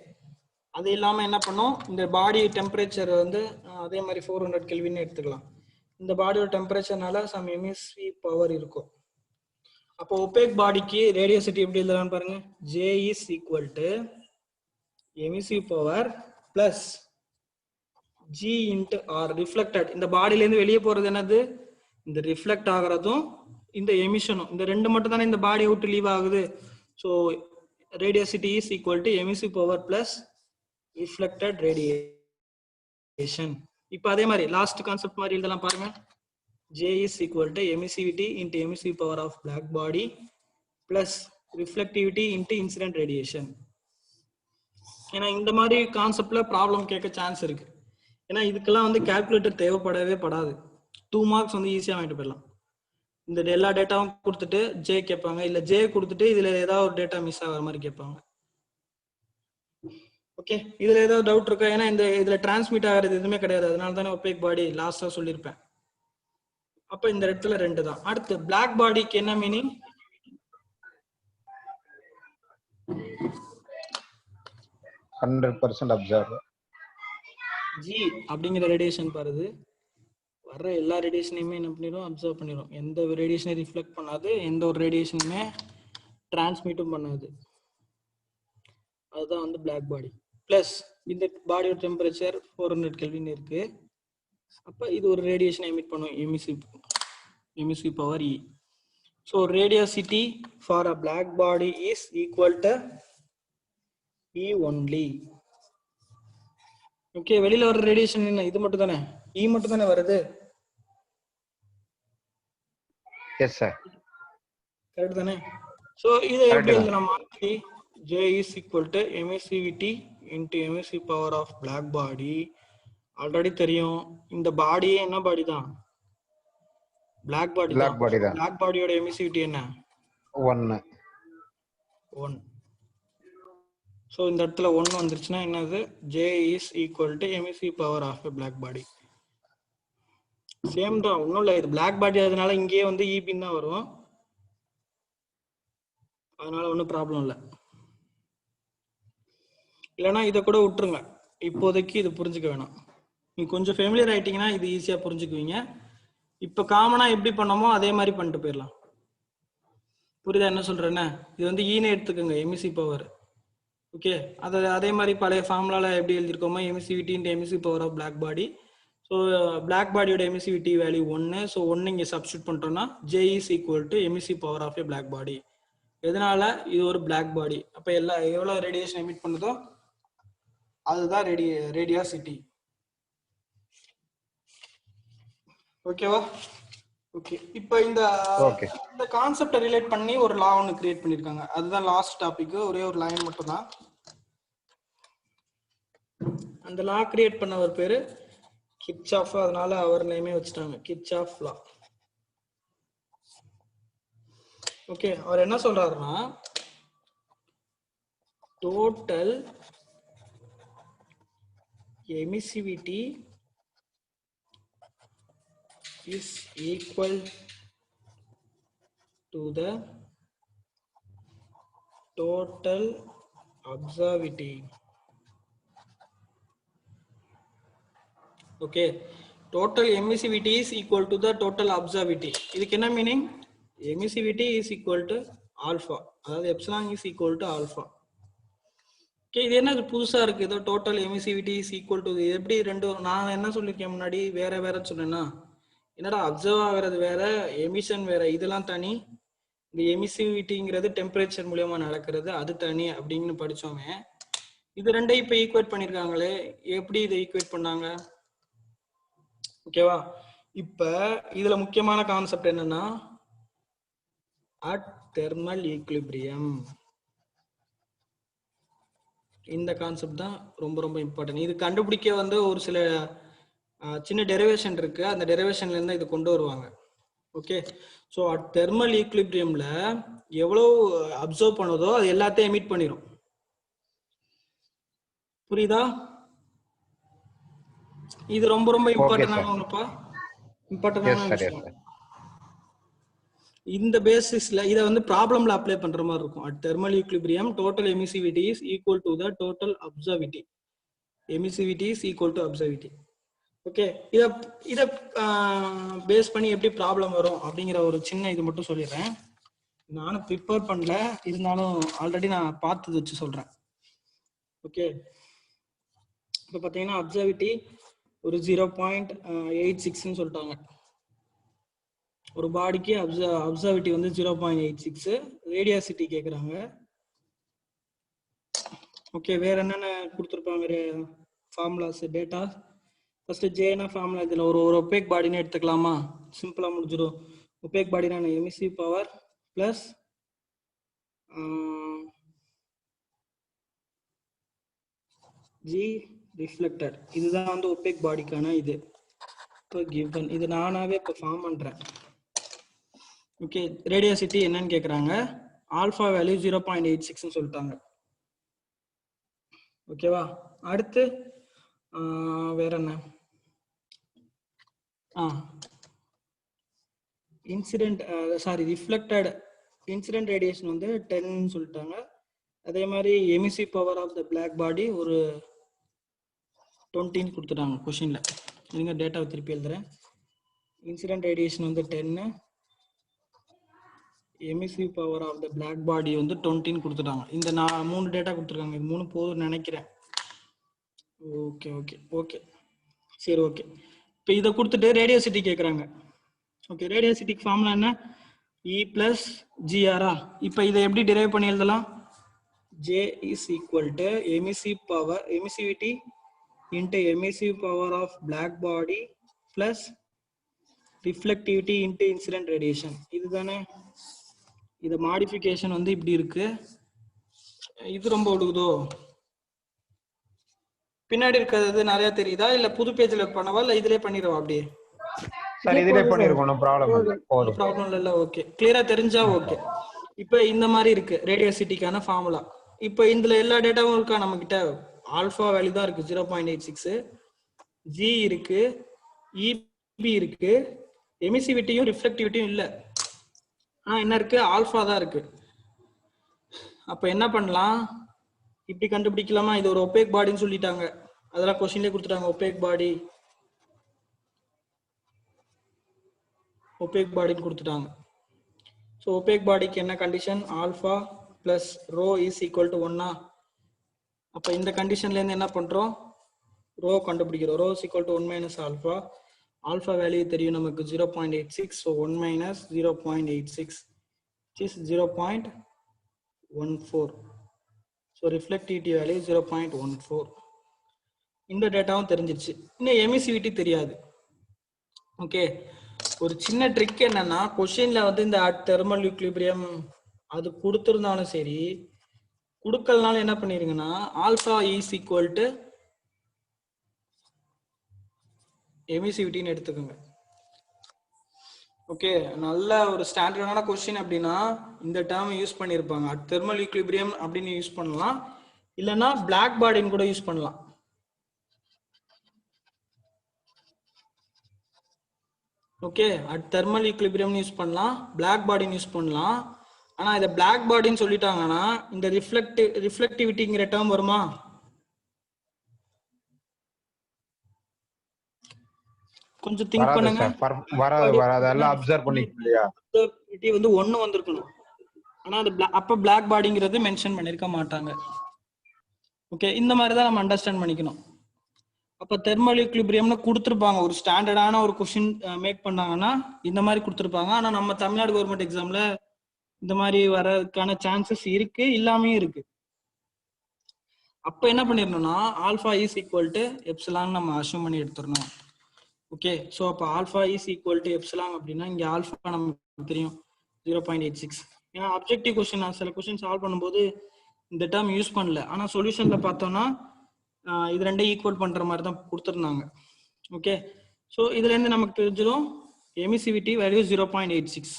அது இல்லாமல் என்ன பண்ணும், இந்த பாடி டெம்பரேச்சர் வந்து அதே மாதிரி 400 கெல்வின் எடுத்துக்கலாம். இந்த பாடியோட டெம்பரேச்சர்னால சம் எமிசிவி பவர் இருக்கும். அப்போ ஒபேக் பாடிக்கு ரேடியோசிட்டி எப்படி எழுதலாம்னு பாருங்க. J is equal to emissive power plus G into R reflected. இந்த பாடியிலேருந்து வெளியே போறது என்னது? இந்த ரிஃப்ளெக்ட் ஆகிறதும் இந்த எமிஷனும். இந்த ரெண்டு மட்டும் தானே இந்த பாடியை விட்டு லீவ் ஆகுது. So radiosity is equal to emissive power plus reflected radiation. இப்போ அதே மாதிரி லாஸ்ட் கான்செப்ட் மாதிரி எழுதலாம் பாருங்க. J is equal to emissivity into emissive power of black body plus reflectivity into incident radiation. ஏன்னா இந்த மாதிரி கான்செப்ட்ல ப்ராப்ளம் கேட்க சான்ஸ் இருக்கு. ஏன்னா இதுக்கெல்லாம் வந்து கால்குலேட்டர் தேவைப்படவே படாது. 2 மார்க்ஸ் வந்து ஈஸியாக வாங்கிட்டு போயிடலாம். இந்த எல்லா டேட்டாவும் கொடுத்துட்டு ஜே கேட்பாங்க, இல்லை ஜே கொடுத்துட்டு இதுல ஏதாவது ஒரு டேட்டா மிஸ் ஆகிற மாதிரி கேட்பாங்க. ஓகே, இதுல ஏதாவது டவுட் இருக்கா? ஏன்னா இந்த இதுல டிரான்ஸ்மிட் ஆகிறது எதுவுமே கிடையாது. அதனால தானே ஒபேக் பாடி லாஸ்டா சொல்லியிருப்பேன். அப்ப இந்த இடத்துல 2 தான். அடுத்து பிளாக் பாடிக்கு என்ன மீனிங்? அப்சர்வ். ஜி அப்படிங்கிற ரேடியேஷன் பாருது, வர்ற எல்லா ரேடியேஷனையுமே என்ன பண்ணிடும்? அப்சர்வ் பண்ணிடும். எந்த ரேடியேஷனையும் ரிஃப்ளெக்ட் பண்ணாது, எந்த ஒரு ரேடியேஷனுமே டிரான்ஸ்மிட்டும் பண்ணாது. அதுதான் வந்து பிளாக் பாடி. பிளஸ் இந்த பாடியோட டெம்பரேச்சர் 400 கெல்வின் இருக்கு. அப்ப இது ஒரு ரேடியேஷன் எமிட் பண்ணும், emissive power E. So radiosity for a black body is equal to E only. Okay, வெளியில வர ரேடியேஷன் என்ன? இது மட்டும் தானே, E மட்டும் தானே வருது. எஸ் சார், கரெக்ட் தானே? சோ இது எப்படி எழுதலாம்? J is equal to emissivity into emissive power of black body. Already தெரியும், இந்த பாடியே என்ன பாடி தான்? பிளாக் பாடி தான். பிளாக் பாடியோட எமிசிவிட்டி என்ன? 1. சோ இந்த இடத்துல 1 வந்துருச்சுன்னா என்னது? J is equal to emissive power of a black body. Same தான், ஒன்றும் இல்லை. இது பிளாக் பாடி, அதனால இங்கேயே வந்து ஈபின் தான் வரும். அதனால ஒன்றும் ப்ராப்ளம் இல்லை. இல்லைன்னா இதை கூட விட்டுருங்க, இப்போதைக்கு இது புரிஞ்சுக்க வேணாம். நீங்க கொஞ்சம் ஃபெமிலியர் ஆயிட்டீங்கன்னா இது ஈஸியா புரிஞ்சுக்குவீங்க. இப்ப காமனா எப்படி பண்ணோமோ அதே மாதிரி பண்ணிட்டு போயிடலாம். புரியுதா என்ன சொல்றேன்னு? இது வந்து ஈனே எடுத்துக்கோங்க, எமிசிவ் பவர். ஓகே, அதே மாதிரி பழைய ஃபார்முலால எப்படி எழுதிருக்கோமோ, emissivity into emissive power of black body. So black பாடியோட எமிசிவிட்டி வேல்யூ 1. ஸோ 1 இங்கே சப்ஸ்டியூட் பண்ணிட்டோம்னா J is equal to emissive power of a black body. எதனால? இது ஒரு பிளாக் பாடி. அப்ப எவ்வளவு ரேடியேஷன் எமிட் பண்ணுதோ அதுதான் ரேடியாசிட்டி. ஓகேவா? ஓகே, இப்போ இந்த கான்செப்டை ரிலேட் பண்ணி ஒரு லா ஒன்று கிரியேட் பண்ணிருக்காங்க. அதுதான் லாஸ்ட் டாபிக். ஒரே ஒரு லைன் மட்டும் தான். அந்த லா கிரியேட் பண்ண ஒரு பேரு கிர்ச்சாஃப். அதனால அவர் நேமே வச்சுட்டாங்க, கிர்ச்சாஃப் லா. ஓகே, அவர் என்ன சொல்றாருன்னா, total எமிசிவிட்டி is equal to the total absorptivity. Okay, total emissivity is equal to the total absorptivity. இதுக்கு என்ன meaning? emissivity is equal to alpha, அதாவது epsilon is equal to alpha. Okay, இது என்ன புதுசா இருக்கு? ஏதோ total emissivity is equal to, எப்படி ரெண்டும்? நான் என்ன சொல்லிருக்கேன் முன்னாடி, வேற சொன்னேன்னா என்னடா அப்சர்வ் ஆகிறது வேற, எமிஷன் வேற, இதெல்லாம் தனி. இந்த எமிசிவிட்டிங்கிறது டெம்பரேச்சர் மூலியமா நடக்கிறது, அது தனி அப்படின்னு படிச்சோமே. இது ரெண்டையும் இப்ப ஈக்குவேட் பண்ணிருக்காங்களே, எப்படி இதை ஈக்குவேட் பண்ணாங்க? ஓகேவா? இப்ப இதுல முக்கியமான கான்செப்ட் என்னன்னா அட் தெர்மல் ஈக்லிபிரியம். இந்த கான்செப்ட் தான் ரொம்ப ரொம்ப இம்பார்ட்டன்ட். இது கண்டுபிடிக்க வந்து ஒரு சில சின்ன டெரிவேஷன் இருக்கு, அந்த டெரிவேஷன்ல இருந்து இது கொண்டு வருவாங்க. ஓகே, ஸோ அட் தெர்மல் ஈக்லிபிரியம்ல எவ்வளவு அப்சர்வ் பண்ணுதோ அது எல்லாத்தையும் எமிட் பண்ணிடும். புரியுதா? இது ரொம்ப ரொம்ப இம்பார்ட்டன்டான ஒண்ணுப்பா, இம்பார்ட்டன்டான விஷயம். இந்த பேசிஸ்ல இத வந்து ப்ராப்ளம்ல அப்ளை பண்ற மாதிரி இருக்கும். At thermal equilibrium total emissivity is equal to the total absorptivity. Emissivity is equal to absorptivity. Okay, இத பேஸ் பண்ணி எப்படி ப்ராப்ளம் வரும் அப்படிங்கிற ஒரு சின்ன இது மட்டும் சொல்லிடுறேன். நானும் ப்ரிப்பேர் பண்ணல, இருந்தாலும் ஆல்ரெடி நான் பார்த்தது வச்சு சொல்றேன். ஓகே, இப்போ பார்த்தீங்கன்னா அப்சர்விட்டி ஒரு 0.86ன்னு சொல்லிட்டாங்க. ஒரு பாடிக்கு அப்சர்விட்டி வந்து 0.86, ரேடியாசிட்டி கேட்குறாங்க. ஓகே, வேற என்னென்ன கொடுத்துருப்பாங்க ஃபார்முலாஸ் டேட்டா? ஃபர்ஸ்ட் ஜேனா ஃபார்முலா, இதில் ஒரு ஒபேக் பாடின்னு எடுத்துக்கலாமா? சிம்பிளா முடிஞ்சிடும். ஒபேக் பாடினா emissive power plus G reflected. இதுதான் வந்து ஒபேக் பாடிக்கான இது. இப்போ கிவன் இது நானாவே இப்போ ஃபார்ம் பண்றேன். ஓகே, ரேடியாசிட்டி என்னன்னு கேட்குறாங்க. ஆல்ஃபா வேல்யூ 0.86ன்னு சொல்லிட்டாங்க. ஓகேவா? அடுத்து வேற என்ன? ரிஃப்ளெக்டட் இன்சிடென்ட் ரேடியேஷன் வந்து 10ன்னு சொல்லிட்டாங்க. அதே மாதிரி emissive power of the black body ஒரு 20ன்னு கொடுத்துட்டாங்க கொஸ்டின்ல. நீங்க டேட்டாவை திருப்பி எழுதுறேன். இன்சிடென்ட் ரேடியேஷன் வந்து 10, emissive power of the black body வந்து 20ன்னு கொடுத்துட்டாங்க. இந்த 3 டேட்டா கொடுத்துருக்காங்க. இது 3 போதும்னு நினைக்கிறேன். ஓகே ஓகே ஓகே, சரி ஓகே. இப்போ இதை கொடுத்துட்டு ரேடியோசிட்டி கேட்குறாங்க. ஓகே, ரேடியோசிட்டிக்கு ஃபார்முலா என்ன? E பிளஸ் ஜிஆரா. இப்போ இதை எப்படி டிரைவ் பண்ணி எழுதலாம்? J is equal to emissivity into emissive power of black body plus reflectivity into incident radiation. இதுதானே? இது மாடிஃபிகேஷன் வந்து இப்படி இருக்கு. இது ரொம்ப ஒடுகுதோ? பின்னாடி இருக்கிறது நிறைய தெரியுதா, இல்ல புது பேஜ்ல பண்ணவா, இல்ல இதுலயே பண்ணிடுவா? அப்படியே சார் இதுலயே பண்ணிருக்கோம், no problem இல்ல. ஒரு ப்ராப்ளம் இல்ல. ஓகே, கிளியரா தெரிஞ்சா ஓகே. இப்போ இந்த மாதிரி இருக்கு ரேடியோசிட்டிக்கான ஃபார்முலா. இப்போ இதுல எல்லா டேட்டாவும் இருக்கா நம்ம கிட்ட? ஆல்பா வேல்யூ தான் இருக்கு 0.86, ஜி இருக்கு, இபி இருக்கு, எமிசிவிட்டியும் ரிஃப்ளெக்டிவிட்டியும் இல்ல. என்ன இருக்கு? ஆல்பா தான் இருக்கு. அப்ப என்ன பண்ணலாம்? இப்படி கண்டுபிடிக்கலாமா? இது ஒரு ஒபேக் பாடின்னு சொல்லிட்டாங்க, அதெல்லாம் கொஸ்டின்லயே கொடுத்துட்டாங்க. ஒபேக் பாடின்னு கொடுத்துட்டாங்க. ஸோ ஒபேக் பாடிக்கு என்ன condition? Alpha plus rho is equal to 1. அப்போ இந்த கண்டிஷன்ல இருந்து என்ன பண்றோம்? ரோ கண்டுபிடிக்கிறோம். Rho is equal to 1 minus alpha. Alpha value தெரியும் நமக்கு 0.86. So 1 minus 0.86 is 0.14. So reflectivity value 0.14. இந்த டேட்டாவும் தெரிஞ்சிருச்சு. இன்னும் எமிசிவிட்டி தெரியாது. ஓகே, ஒரு சின்ன ட்ரிக் என்னன்னா, கொஸ்டின்ல வந்து இந்த தெர்மல் ஈக்லிபிரியம் அது கொடுத்திருந்தாலும் சரி, கொடுக்கலனாலும் என்ன பண்ணிருங்கன்னா, ஆல்பா இஸ் ஈக்குவல் டு எமிசிவிட்டின்னு எடுத்துக்கோங்க. ஓகே, நல்ல ஒரு ஸ்டாண்டர்டான கொஸ்டின் அப்படின்னா இந்த டேர்ம் யூஸ் பண்ணியிருப்பாங்க. அட் தெர்மல் ஈக்லிபிரியம் அப்படின்னு யூஸ் பண்ணலாம், இல்லைன்னா பிளாக் பாடின்னு கூட யூஸ் பண்ணலாம். Okay, at thermal equilibrium use பண்ணலாம், பிளாக் பாடின்னு யூஸ் பண்ணலாம். ஆனா இதை பிளாக் பாடின்னு சொல்லிட்டாங்கன்னா இந்த ரிஃப்ளெக்டிவிட்டிங்கிற டேர்ம் வருமா? கொஞ்சம் திங்க் பண்ணுங்க. வராது, எல்லாம் அப்சர்வ் பண்ணிக்கலையா? அப்சர்விட்டி வந்து 1 வந்திருக்கணும். ஆனா அது அப்ப பிளாக் பாடிங்கிறது மென்ஷன் பண்ணிருக்க மாட்டாங்க. ஓகே, இந்த மாதிரி தான் நம்ம அண்டர்ஸ்டாண்ட் பண்ணிக்கணும். அப்ப தெர்மல் ஈக்லிபிரியம்னு கொடுத்துருப்பாங்க. ஒரு ஸ்டாண்டர்டான ஒரு கொஸ்டின் மேக் பண்ணாங்கன்னா இந்த மாதிரி கொடுத்துருப்பாங்க. ஆனா நம்ம தமிழ்நாடு கவர்மெண்ட் எக்ஸாம்ல இந்த மாதிரி வரதுக்கான சான்சஸ் இருக்கு, இல்லாமையும் இருக்கு. அப்ப என்ன பண்ணிடணும்னா alpha is equal to epsilon நம்ம அஷ்யூம் பண்ணி எடுத்துடணும். ஓகே, ஸோ அப்போ alpha is equal to epsilon அப்படின்னா இங்க ஆல்பா நமக்கு தெரியும் 0.86. ஏன்னா அப்ஜெக்டிவ் கொஸ்டின் நான் சில கொஸ்டின் சால்வ் பண்ணும்போது இந்த டேர்ம் யூஸ் பண்ணல, ஆனா சொல்யூஷன்ல பார்த்தோம்னா இது ரெண்டே ஈக்குவல் பண்ற மாதிரி தான் கொடுத்துருந்தாங்க. ஓகே, ஸோ இதுல இருந்து நமக்கு தெரிஞ்சிடும் எமிசிவிட்டி வேல்யூ 0.86.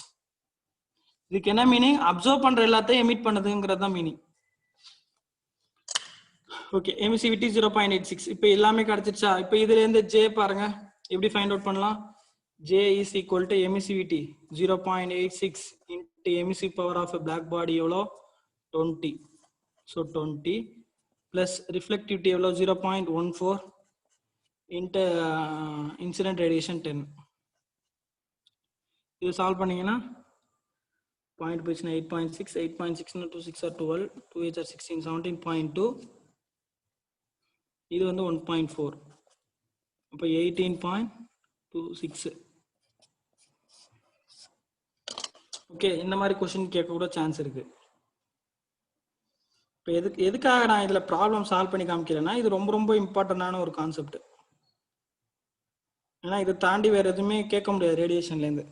இதுக்கு என்ன மீனிங்? அப்சர்வ் பண்ற எல்லாத்தையும் எமிட் பண்ணுதுங்கிறது தான் மீனிங். ஓகே, எமிசிவிட்டி 0.86. இப்போ எல்லாமே கிடைச்சிருச்சா? இப்போ இதுல இருந்து ஜே பாருங்க எப்படி ஃபைண்ட் அவுட் பண்ணலாம். J is equal to emissivity 0.86 into emissive power of a black body எவ்வளோ 20. So 20 plus reflectivity எவ்வளோ 0.14 into incident radiation 10. இது சால்வ் பண்ணீங்கன்னா பாயிண்ட் போயிடுச்சுன்னா 8.6 8.6 2 6 are 12 2 8 are 16 17.2. இது வந்து 1.4. அப்போ 18.26. ஓகே, இந்த மாதிரி கொஸ்டின் கேட்க கூட சான்ஸ் இருக்கு. இப்போ எதுக்காக நான் இதுல ப்ராப்ளம் சால்வ் பண்ணி காமிக்கிறேன்னா இது ரொம்ப ரொம்ப இம்பார்ட்டன்டான ஒரு கான்செப்ட். ஏன்னா இதை தாண்டி வேற எதுவுமே கேட்க முடியாது ரேடியேஷன்ல இருந்து.